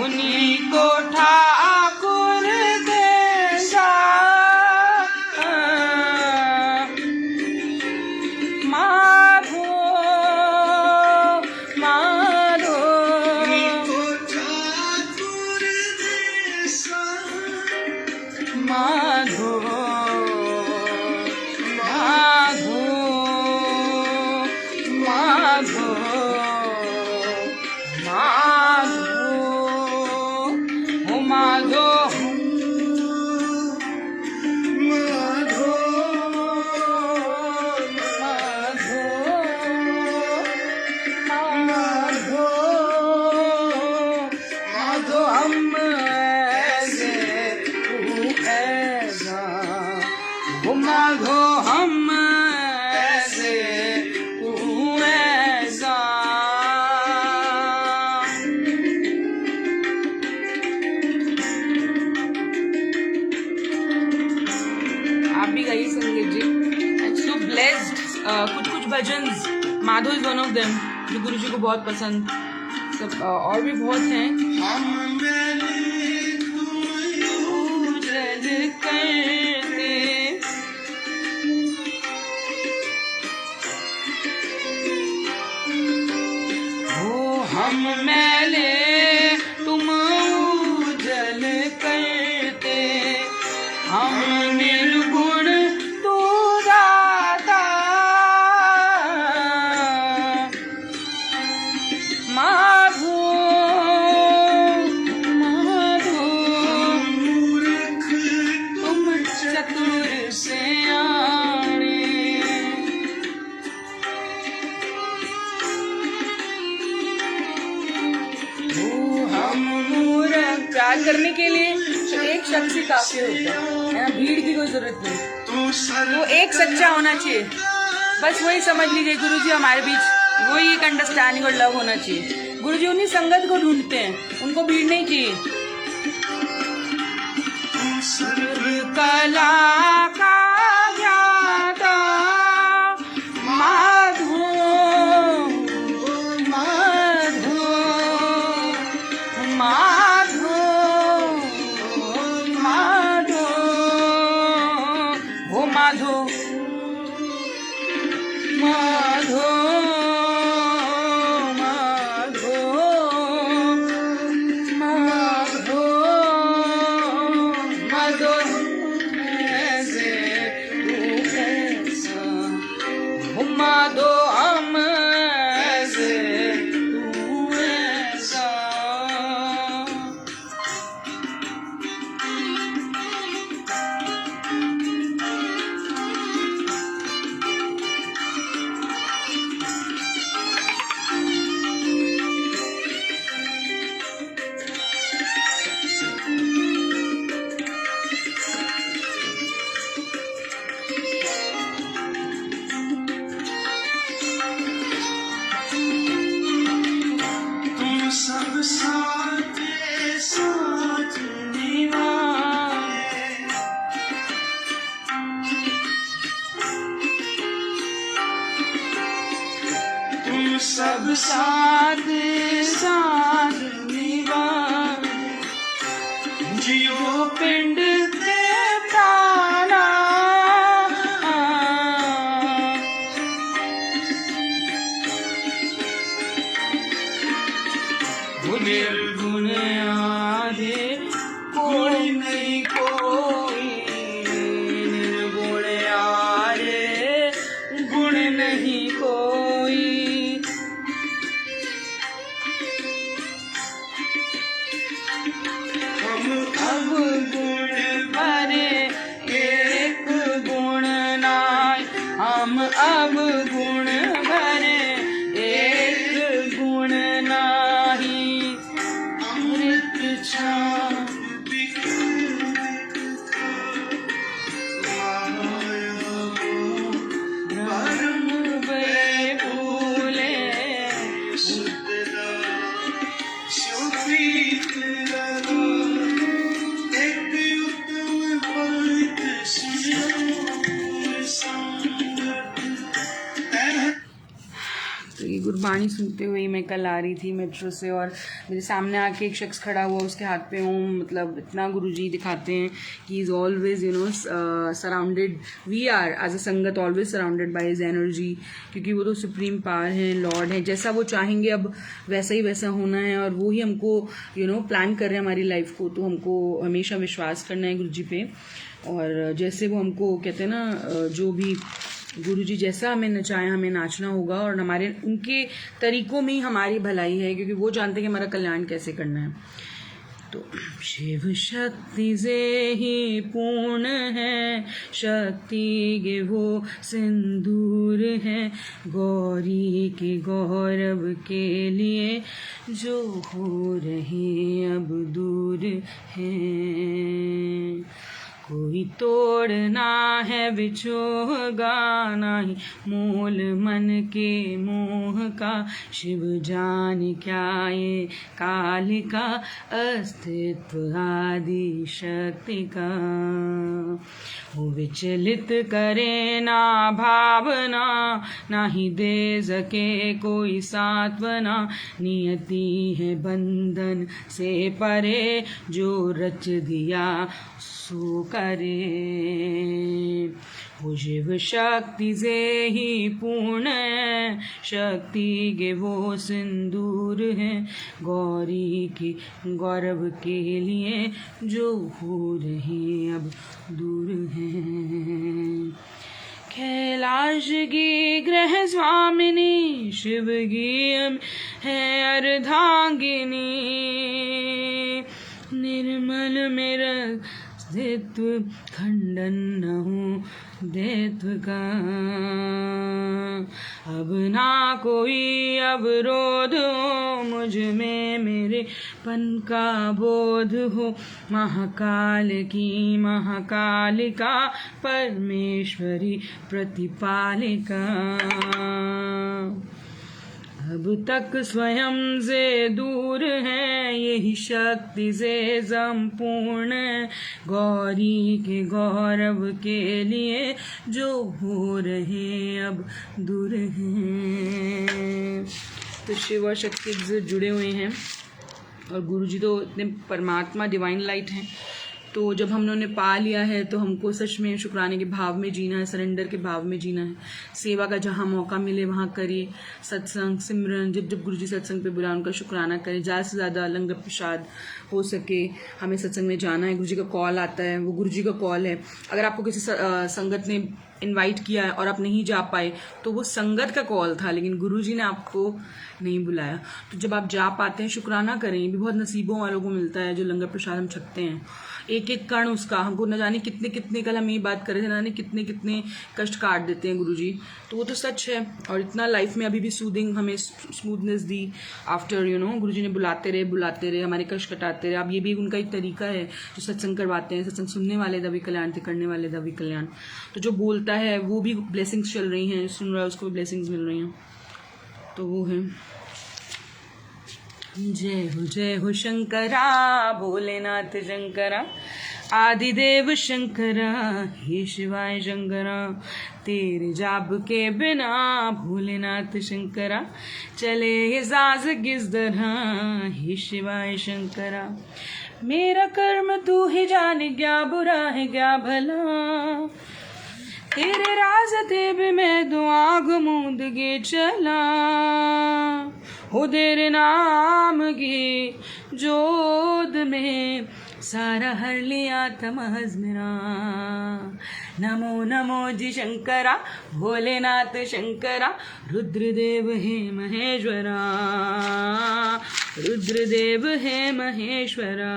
A: उन्हीं को ठाकुर देसा माधो माधो माधो माधो ओ माधो माधो माधो माधो हम माधो हम ऐसे तू ऐसा। आप भी गाइए संगीत जी, सो ब्लेस्ड। कुछ कुछ bhajans, Madho is one of them जो गुरु जी को बहुत पसंद। सब और भी बहुत हैं। हम मैले तुम उजल करते, हम निर्गुण तू दाता, प्यार करने के लिए एक शख्स ही काफी होता है ना, भीड़ की कोई जरूरत नहीं, वो एक सच्चा होना चाहिए, बस वही समझ लीजिए गुरुजी हमारे बीच वही एक अंडरस्टैंडिंग और लव होना चाहिए। गुरुजी उन्हीं संगत को ढूंढते हैं, उनको भीड़ नहीं चाहिए। कला का ज्ञाता माधो माधो माधो माधो हो माधो माधो माधो माधो माधो ऐसे तू ऐसा हो माधो हम ऐसे तू ऐसा। सब साथ साथ निभाए, तुम सब साथ साथ निभाए, जियो पिंड ते प्राणा, निर्गुण आधे कोई नहीं कोई, निर्गुण आधे गुण नहीं कोई, हम अब गुण भरे एक गुण नाय, हम अब गुण भरे एक गुण नाही, अमृत छाप ब्रह्म बे फूले सुप्रीत तो ये गुरबानी सुनते हुए ही मैं कल आ रही थी मेट्रो से, और मेरे सामने आके एक शख्स खड़ा हुआ, उसके हाथ पे ओम, मतलब इतना गुरुजी दिखाते हैं कि is always surrounded, we are as a sangat always surrounded by his energy, क्योंकि वो तो सुप्रीम पावर हैं, लॉर्ड हैं, जैसा वो चाहेंगे अब वैसा ही वैसा होना है, और वो ही हमको प्लान कर रहे हैं हमारी लाइफ को, तो हमको हमेशा विश्वास करना है गुरुजी पे। और जैसे वो हमको कहते हैं ना, जो भी गुरुजी जैसा हमें नचाए हमें नाचना होगा, और हमारे उनके तरीकों में ही हमारी भलाई है, क्योंकि वो जानते हैं कि हमारा कल्याण कैसे करना है। तो शिव शक्ति से ही पूर्ण है, शक्ति के वो सिंदूर है, गौरी के गौरव के लिए जो हो रहे अब दूर है, कोई तोड़ना है बिछोगा नहीं मोल मन के मोह का, शिव जान क्या ये काल का अस्तित्व आदि शक्ति का, वो विचलित करे ना भावना, ना ही दे सके कोई सांत्वना, नियति है बंधन से परे, जो रच दिया सो करे, वो शिव शक्ति से ही पूर्ण है, शक्ति के वो सिंदूर है, गौरी के गौरव के लिए जो हो रहे अब दूर हैं। कैलाश की ग्रह स्वामिनी शिव की है अर्धांगिनी, निर्मल मेरा द्वित्व खंडन न हो द्वैत्व का। अब ना कोई अवरोध हो मुझ में मेरे पन का बोध हो। महाकाल की महाकालिका परमेश्वरी प्रतिपालिका। अब तक स्वयं से दूर है यही शक्ति से संपूर्ण है। गौरी के गौरव के लिए जो हो रहे अब दूर हैं। तो शिव और शक्ति से जुड़े हुए हैं और गुरुजी तो इतने परमात्मा डिवाइन लाइट हैं। तो जब हम लोगों ने पा लिया है तो हमको सच में शुक्राने के भाव में जीना है, सरेंडर के भाव में जीना है। सेवा का जहाँ मौका मिले वहाँ करिए, सत्संग सिमरन, जब जब गुरुजी सत्संग पे बुलाए उनका शुक्राना करें। ज़्यादा से ज़्यादा लंगर प्रसाद हो सके हमें सत्संग में जाना है। गुरुजी का कॉल आता है, वो गुरुजी का कॉल है। अगर आपको किसी संगत ने इनवाइट किया है और आप नहीं जा पाए तो वो संगत का कॉल था, लेकिन गुरुजी ने आपको नहीं बुलाया। तो जब आप जा पाते हैं शुक्राना करें। ये भी बहुत नसीबों वालों को मिलता है जो लंगर प्रसाद हम छकते हैं। एक एक कण उसका हमको न जाने कितने कितने, कल हम ये बात कर रहे थे, न जाने कितने कितने कष्ट काट देते हैं गुरुजी। तो वो तो सच है। और इतना लाइफ में अभी भी सूदिंग हमें स्मूथनेस दी आफ्टर गुरुजी ने बुलाते रहे हमारे कष्ट कटाते रहे। अब ये भी उनका एक तरीका है जो सत्संग करवाते हैं। सत्संग सुनने वाले दा भी कल्याण थे, करने वाले दा भी कल्याण। तो जो बोलता है वो भी ब्लेसिंग्स चल रही हैं, सुन रहा है उसको भी ब्लेसिंग्स मिल रही हैं। तो वो है। जय हो शंकरा भोलेनाथ शंकरा आदिदेव शंकरा हे शिवाय शंकरा। तेरे जाप के बिना भोलेनाथ शंकरा चले ये साज किस तरह हे शिवाय शंकरा। मेरा कर्म तू ही जाने, क्या बुरा है क्या भला। तेरे रास्ते पे मैं तो आँख मूंद के चला। हो तेरे नाम की जोत में सारा हर लिया तमहज मेरा। नमो नमो जी शंकरा भोलेनाथ शंकरा। रुद्रदेव हे महेश्वरा, रुद्रदेव हे महेश्वरा,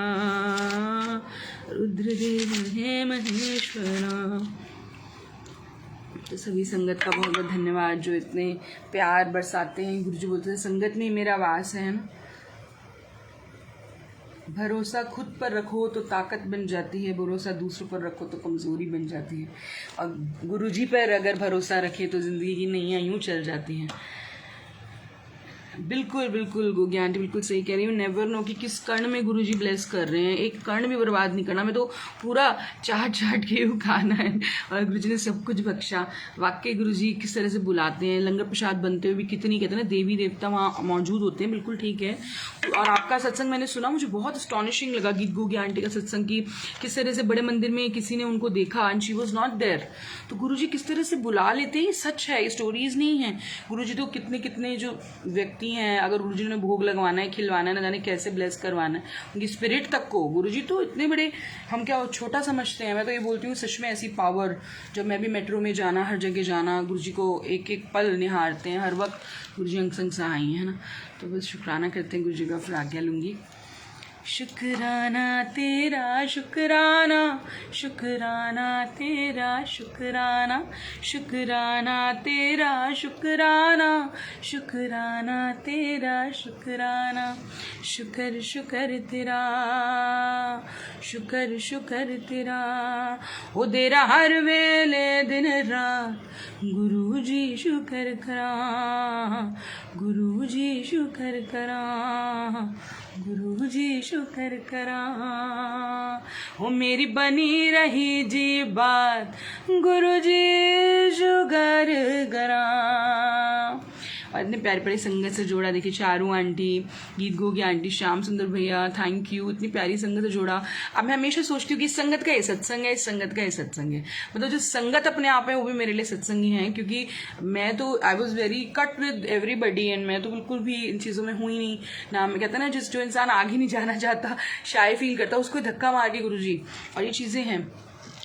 A: रुद्रदेव हे महेश्वरा। तो सभी संगत का बहुत बहुत धन्यवाद जो इतने प्यार बरसाते हैं। गुरुजी बोलते हैं संगत में मेरा वास है ना। भरोसा खुद पर रखो तो ताकत बन जाती है, भरोसा दूसरों पर रखो तो कमज़ोरी बन जाती है। और गुरुजी पर अगर भरोसा रखे तो ज़िंदगी की नैयाँ यूँ चल जाती हैं। बिल्कुल बिल्कुल गोगी आंटी बिल्कुल सही कह रही हूँ। नेवर नो कि किस कर्ण में गुरुजी ब्लेस कर रहे हैं। एक कर्ण भी बर्बाद नहीं करना, मैं तो पूरा चाट के यूँ खाना है। और गुरुजी ने सब कुछ बख्शा। वाकई गुरुजी किस तरह से बुलाते हैं। लंगर प्रसाद बनते हुए भी कितनी कहते हैं ना देवी देवता वहाँ मौजूद होते हैं। बिल्कुल ठीक है। और आपका सत्संग मैंने सुना, मुझे बहुत अस्टॉनिशिंग लगा गीत गोगी आंटी का सत्संग की किस तरह से बड़े मंदिर में किसी ने उनको देखा and she was not there. तो गुरुजी किस तरह से बुला लेते हैं, सच है, ये स्टोरीज नहीं है। गुरुजी तो कितने कितने जो व्यक्ति हैं, अगर गुरुजी ने भोग लगवाना है, खिलवाना है, ना जाने कैसे ब्लेस करवाना है उनकी स्पिरिट तक को। गुरुजी तो इतने बड़े, हम क्या छोटा समझते हैं। मैं तो ये बोलती हूँ सच में ऐसी पावर। जब मैं भी मेट्रो में जाना, हर जगह जाना, गुरुजी को एक एक पल निहारते हैं। हर वक्त गुरुजी अंग संग सहाई है ना। तो बस शुक्राना करते हैं गुरुजी का, फिर आज्ञा लूँगी। शुक्राना तेरा शुक्राना, शुक्राना तेरा शुक्राना, शुक्राना तेरा शुक्राना, शुक्राना तेरा शुक्राना। शुक्र शुक्र तेरा, शुक्र शुक्र तेरा। ओ तेरा हर वेले दिन रात गुरुजी शुक्र करा, गुरुजी शुक्र करा, गुरुजी शुक्र करा। ओ मेरी बनी रही जी बात गुरुजी शुक्र करा। और इतने प्यारे प्यारी संगत से जोड़ा। देखिए चारू आंटी, गीत गोगी आंटी, श्याम सुंदर भैया, थैंक यू। इतनी प्यारी संगत से जोड़ा। अब मैं हमेशा सोचती हूँ कि इस संगत का ये सत्संग है, इस संगत का ये सत्संग है। मतलब जो संगत अपने आप है वो भी मेरे लिए सत्संग ही है। क्योंकि मैं तो I was very cut with everybody and मैं तो बिल्कुल भी इन चीज़ों में हुई नहीं ना। मैं कहता ना जो इंसान आगे नहीं जाना चाहता, शाय फील करता, उसको धक्का मार के गुरुजी। और ये चीज़ें हैं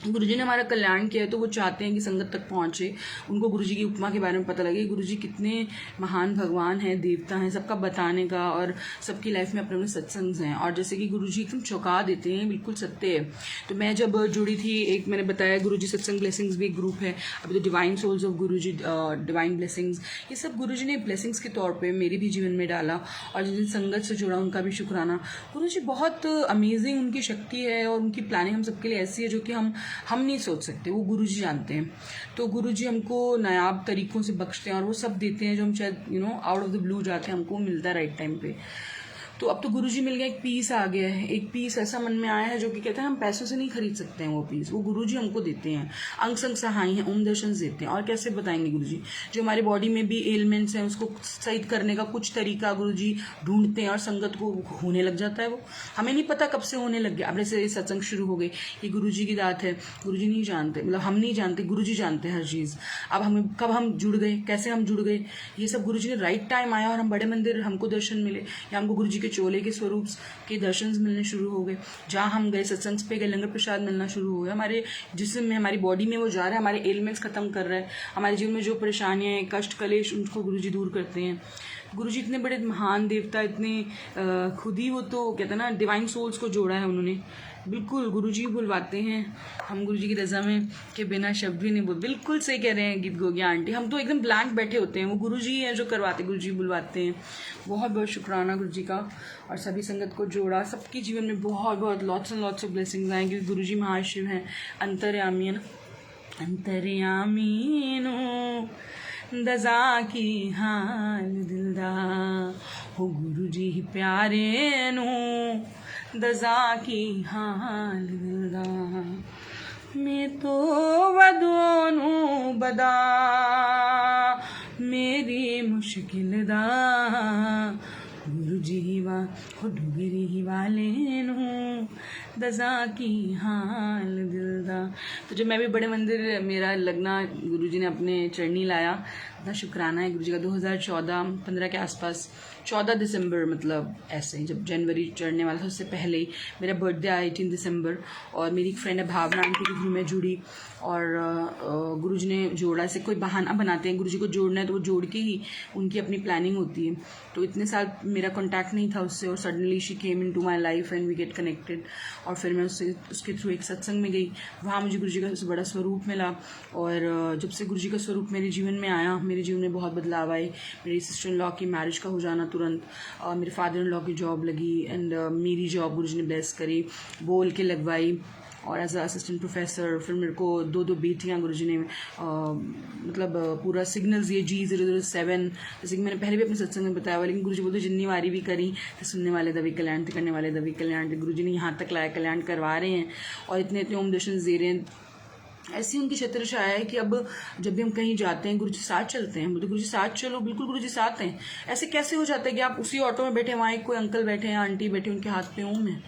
A: गुरुजी ने हमारा कल्याण किया है तो वो चाहते हैं कि संगत तक पहुँचे, उनको गुरुजी की उपमा के बारे में पता लगे, गुरुजी कितने महान भगवान हैं, देवता हैं, सबका बताने का, और सबकी लाइफ में अपने अपने सत्संग हैं। और जैसे कि गुरुजी एकदम चौंका देते हैं, बिल्कुल सत्य है। तो मैं जब जुड़ी थी, एक मैंने बताया गुरुजी सत्संग ब्लेसिंग्स भी एक ग्रुप है, अभी तो divine souls of Guruji, divine blessings, ये सब गुरुजी ने ब्लेसिंग्स के तौर पर मेरे भी जीवन में डाला। और जिन जिन संगत से जुड़ा उनका भी शुक्राना। गुरुजी बहुत अमेजिंग उनकी शक्ति है, और उनकी प्लानिंग हम सबके लिए ऐसी है जो कि हम नहीं सोच सकते, वो गुरुजी जानते हैं। तो गुरुजी हमको नायाब तरीक़ों से बख्शते हैं और वो सब देते हैं जो हम शायद आउट ऑफ द ब्लू जाके हमको मिलता है राइट टाइम पे। तो अब तो गुरुजी मिल गया, एक पीस आ गया है, एक पीस ऐसा मन में आया है जो कि कहते हैं हम पैसों से नहीं खरीद सकते हैं वो पीस, वो गुरुजी हमको देते हैं, अंग संग सहाय हैं, ओम दर्शन देते हैं। और कैसे बताएंगे गुरुजी, जो हमारे बॉडी में भी एलिमेंट्स हैं उसको सही करने का कुछ तरीका गुरुजी ढूंढते हैं, और संगत को होने लग जाता है। वो हमें नहीं पता कब से होने लग गया। अब जैसे सत्संग शुरू हो गए, ये गुरुजी की दात है, गुरुजी नहीं जानते, मतलब हम नहीं जानते, गुरुजी जानते हैं हर चीज़। अब हमें कब हम जुड़ गए, कैसे हम जुड़ गए, ये सब गुरुजी ने राइट टाइम आया और हम बड़े मंदिर हमको दर्शन मिले, या हमको गुरुजी के चोले के स्वरूप के दर्शन मिलने शुरू हो गए। जहाँ हम गए सत्संग पे गए, लंगर प्रसाद मिलना शुरू हो गया, हमारे जिस्म में, हमारी बॉडी में वो जा रहा है, हमारे एलिमेंट्स खत्म कर रहा है, हमारे जीवन में जो परेशानियाँ हैं, कष्ट कलेश, उनको गुरुजी दूर करते हैं। गुरुजी इतने बड़े महान देवता, इतने खुद ही वो तो कहते हैं ना डिवाइन सोल्स को जोड़ा है उन्होंने। बिल्कुल गुरुजी बुलवाते हैं, हम गुरुजी की रज़ा में के बिना शब्द भी नहीं बोल। बिल्कुल सही कह रहे हैं गीत गोगिया आंटी, हम तो एकदम ब्लैंक बैठे होते हैं, वो गुरुजी हैं जो करवाते, गुरुजी बुलवाते हैं। बहुत बहुत शुक्राना गुरुजी का, और सभी संगत को जोड़ा, सबके जीवन में बहुत बहुत lots and lots of blessings आएँ, क्योंकि गुरुजी महाशिव हैं, अंतर्यामी है ना, अंतर्यामी नो दजा की हाल दिलदा हो, गुरुजी प्यारे नो दजा की हाल दिलदा, मैं तो वदोनू बदा मेरी मुश्किल दा, गुरुजी वा हो डुगरी वाले नू दजा की हाल दिलदा। तो जब मैं भी बड़े मंदिर मेरा लगना, गुरुजी ने अपने चरणी लाया, इतना शुक्राना है गुरुजी का। 2014-15 के आसपास, 14 दिसंबर, मतलब ऐसे ही जब जनवरी चढ़ने वाला था उससे पहले ही मेरा बर्थडे आया 18 दिसंबर, और मेरी एक फ्रेंड है भावना आंटी के थ्रू मैं जुड़ी, और गुरुजी ने जोड़ा। ऐसे कोई बहाना बनाते हैं गुरुजी को जोड़ना है तो वो जोड़ के ही उनकी अपनी प्लानिंग होती है। तो इतने साल मेरा कॉन्टैक्ट नहीं था उससे, और suddenly she came into my life and we get connected. और फिर मैं उसके थ्रू एक सत्संग में गई, वहाँ मुझे गुरुजी का सबसे बड़ा स्वरूप मिला, और जब से गुरुजी का स्वरूप मेरे जीवन में आया, मेरे जीवन में बहुत बदलाव आए। मेरी सिस्टर इन लॉ की मैरिज का हो जाना तुरंत, मेरे फादर इन लॉ की जॉब लगी, एंड मेरी जॉब गुरुजी ने ब्लेस करी, बोल के लगवाई, और एज असिस्टेंट प्रोफेसर। फिर मेरे को 2 बेटियां गुरुजी ने मतलब पूरा सिग्नल्स ये G007, जैसे कि मैंने पहले भी अपने सत्संग में बताया हुआ, लेकिन गुरुजी बोलते जितनी वारी भी करी तो सुनने वाले दवी कल्याण थे, करने वाले दवी कल्याण थे। गुरुजी ने यहाँ तक लाया, कल्याण करवा रहे हैं, और इतने इतने ओम दर्शन दे रहे हैं। ऐसी उनकी छत्र छाया है कि अब जब भी हम कहीं जाते हैं गुरुजी साथ चलते हैं, बोलते गुरुजी साथ चलो, बिल्कुल गुरुजी साथ हैं। ऐसे कैसे हो जाता है कि आप उसी ऑटो में बैठे, वहाँ एक कोई अंकल बैठे हैं, आंटी बैठे, उनके हाथ पे ओम है,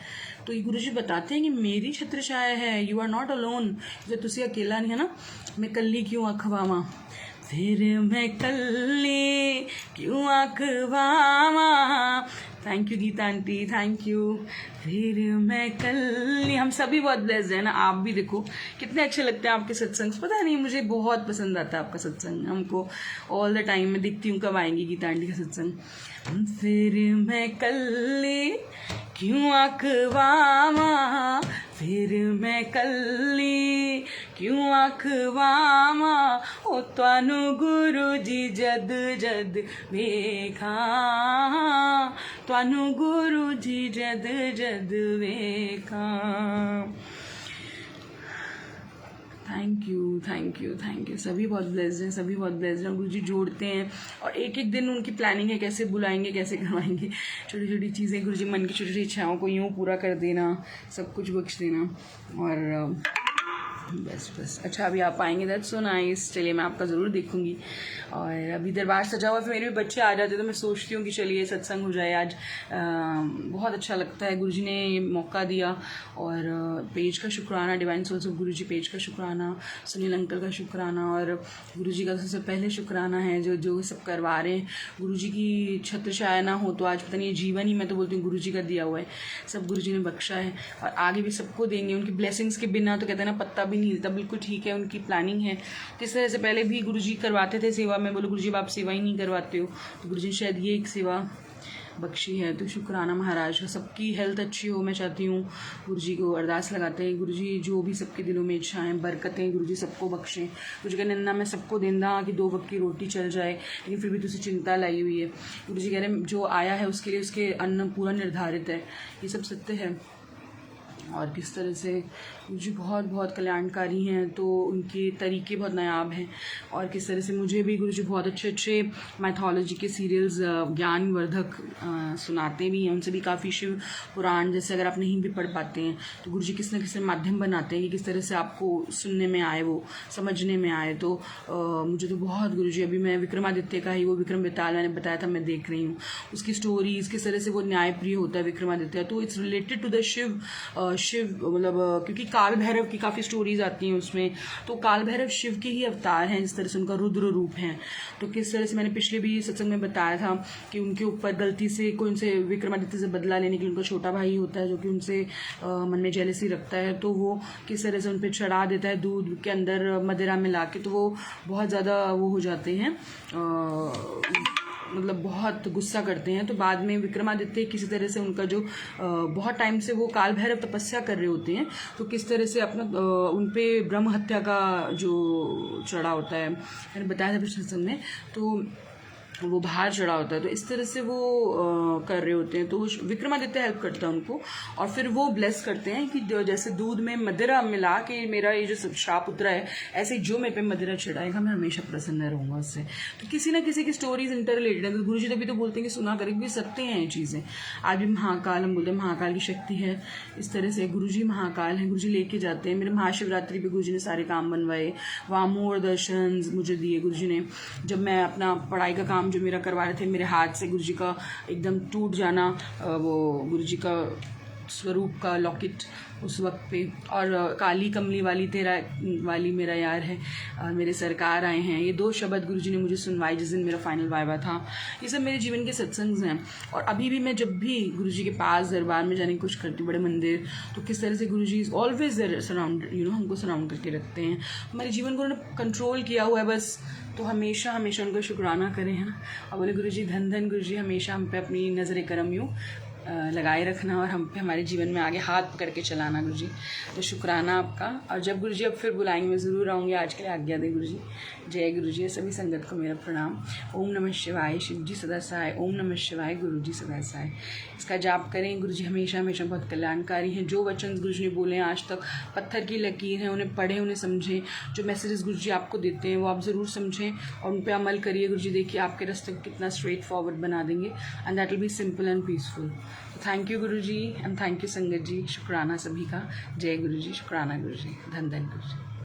A: तो ये गुरुजी बताते हैं कि मेरी छत्र छाया है, यू आर नॉट अलोन, जब तुसी अकेला नहीं है ना। मैं कल्ली क्यों अखवावा, फिर मैं कल्ली क्यों अखवावा। Thank you Geeta aunty, thank you. फिर मैं कल, हम सभी बहुत ब्लेस्ड है ना, आप भी देखो कितने अच्छे लगते हैं आपके सत्संग। पता नहीं मुझे बहुत पसंद आता है आपका सत्संग, हमको ऑल द टाइम मैं दिखती हूँ कब आएंगी गीता आंटी का सत्संग। फिर मैं कल क्यों अखवावा, फिर मैं कल्ली क्यों अखवावा, ओ तानू गुरु जी जद जद वेखा, तानू गुरु जी जद जद वेखा। Thank you, thank you, thank you. सभी बहुत ब्लेस्ड हैं, सभी बहुत ब्लेस्ड हैं। गुरु जी जोड़ते हैं, और एक एक दिन उनकी प्लानिंग है, कैसे बुलाएंगे, कैसे करवाएंगे, छोटी छोटी चीज़ें। गुरु जी मन की छोटी छोटी इच्छाओं को यूँ पूरा कर देना, सब कुछ बख्श देना, और बस। अच्छा अभी आप आएंगे, दैट्स सो नाइस। चलिए मैं आपका ज़रूर देखूंगी। और अभी दरबार सजा हुआ, फिर मेरे भी बच्चे आ जाते तो मैं सोचती हूँ कि चलिए सत्संग हो जाए आज। बहुत अच्छा लगता है, गुरुजी ने ये मौका दिया। और पेज का शुक्राना, divine souls of Guruji page का शुक्राना, सुनील अंकल का शुक्राना, और गुरुजी का सबसे पहले शुक्राना है जो सब करवा रहे हैं। गुरुजी की छत्र छाया ना हो तो आज पता नहीं जीवन ही, मैं तो बोलती हूँ गुरुजी का दिया हुआ है, सब गुरुजी ने बख्शा है और आगे भी सबको देंगे। उनकी ब्लेसिंग्स के बिना तो कहते हैं ना पत्ता भी भी नहीं हिलता, बिल्कुल ठीक है, उनकी प्लानिंग है। किस तरह से पहले भी गुरुजी करवाते थे सेवा, मैं बोले गुरुजी आप सेवा ही नहीं करवाते हो, तो गुरुजी शायद ये एक सेवा बख्शी है। तो शुक्राना महाराज का, सबकी हेल्थ अच्छी हो मैं चाहती हूँ। गुरुजी को अरदास लगाते हैं, गुरुजी जो भी सबके दिलों में इच्छाएं बरकतें गुरुजी सबको बख्शें। गुरुजी कहने ना मैं सबको देंदा कि 2 वक्त की रोटी चल जाए, लेकिन फिर भी तुझे चिंता लाई हुई है। गुरुजी कह रहे हैं जो आया है उसके लिए उसके अन्न पूरा निर्धारित है, ये सब सत्य है। और किस तरह से गुरुजी बहुत बहुत कल्याणकारी हैं, तो उनके तरीके बहुत नायाब हैं। और किस तरह से मुझे भी गुरुजी बहुत अच्छे अच्छे मैथोलॉजी के सीरियल्स ज्ञानवर्धक सुनाते भी हैं, उनसे भी काफ़ी शिव पुराण जैसे अगर आप नहीं भी पढ़ पाते हैं तो गुरुजी किस न किस माध्यम बनाते हैं कि किस तरह से आपको सुनने में आए, वो समझने में आए। तो मुझे तो बहुत गुरुजी, अभी मैं विक्रमादित्य का ही वो विक्रम बेताल मैंने बताया था, मैं देख रही हूँ उसकी स्टोरीज, किस तरह से वो न्यायप्रिय होता है विक्रमादित्य। तो it's related to the Shiva मतलब क्योंकि काल भैरव की काफ़ी स्टोरीज आती हैं उसमें, तो काल भैरव शिव के ही अवतार हैं, जिस तरह से उनका रुद्र रूप है। तो किस तरह से मैंने पिछले भी सत्संग में बताया था कि उनके ऊपर गलती से कोई उनसे विक्रमादित्य से बदला लेने के लिए उनका छोटा भाई होता है जो कि उनसे मन में जेलसी रखता है, तो वो किस तरह से उन पर चढ़ा देता है दूध के अंदर मदिरा मिला के, तो वो बहुत ज़्यादा वो हो जाते हैं, मतलब बहुत गुस्सा करते हैं। तो बाद में विक्रमादित्य किसी तरह से उनका जो बहुत टाइम से वो काल भैरव तपस्या कर रहे होते हैं, तो किस तरह से अपना उन पे ब्रह्म हत्या का जो चढ़ा होता है, मैंने बताया था पिछले सत्संग में, तो वो बाहर चढ़ा होता है। तो इस तरह से वो कर रहे होते हैं, तो विक्रमादित्य हेल्प करता है उनको, और फिर वो ब्लेस करते हैं कि जैसे दूध में मदिरा मिला के मेरा ये जो श्राप उतरा है, ऐसे जो मेरे पे मदिरा चढ़ाएगा मैं हमेशा प्रसन्न रहूँगा उससे। तो किसी ना किसी की स्टोरीज इंटर रिलेटेड है। तो गुरुजी तभी तो बोलते हैं कि सुना करें, क्योंकि सत्य हैं ये चीज़ें। आज भी महाकाल, हम बोलते हैं महाकाल की शक्ति है, इस तरह से गुरुजी महाकाल हैं, गुरुजी लेके जाते हैं। मेरे महाशिवरात्रि पे गुरुजी ने सारे काम बनवाए, वामोर दर्शन मुझे दिए गुरुजी ने। जब मैं अपना पढ़ाई का काम जो मेरा करवा रहे थे, मेरे हाथ से गुरुजी का एकदम टूट जाना, वो गुरुजी का स्वरूप का लॉकेट उस वक्त पे, और काली कमली वाली तेरा वाली मेरा यार है, और मेरे सरकार आए हैं, ये 2 शब्द गुरुजी ने मुझे सुनवाए जिस दिन मेरा फाइनल वाइवा था। ये सब मेरे जीवन के सत्संग हैं। और अभी भी मैं जब भी गुरुजी के पास दरबार में जाने की कोशिश करती हूँ, बड़े मंदिर, तो किस तरह से गुरुजी इज ऑलवेज देयर सराउंड, हमको सराउंड करके रखते हैं। हमारे जीवन को उन्होंने कंट्रोल किया हुआ है बस, तो हमेशा हमेशा उनका शुक्राना करें, है ना। और बोले गुरुजी धन धन गुरुजी, हमेशा हम पे अपनी नज़र करम यूँ लगाए रखना और हम पे हमारे जीवन में आगे हाथ पकड़ के चलाना गुरुजी। तो शुक्राना आपका। और जब गुरुजी अब फिर बुलाएंगे मैं ज़रूर आऊँगी। आज के लिए आज्ञा दें गुरुजी। जय गुरुजी। सभी संगत को मेरा प्रणाम। ओम नमः शिवाय। शिव जी सदा सहाय। ओम नमः शिवाय। गुरुजी सदा सहाय। इसका जाप करें। गुरुजी हमेशा हमेशा बहुत कल्याणकारी हैं। जो वचन गुरुजी ने बोले आज तक पत्थर की लकीर हैं, उन्हें पढ़ें, उन्हें समझें। जो मैसेजेस गुरुजी आपको देते हैं वो आप ज़रूर समझें और उन पर अमल करिए। गुरुजी देखिए आपके रास्ते को कितना स्ट्रेट फॉरवर्ड बना देंगे, and that will be simple and peaceful. Thank you Guruji and thank you संगत जी। शुक्राना सभी का। जय गुरुजी। शुक्राना गुरुजी। धन धन गुरुजी।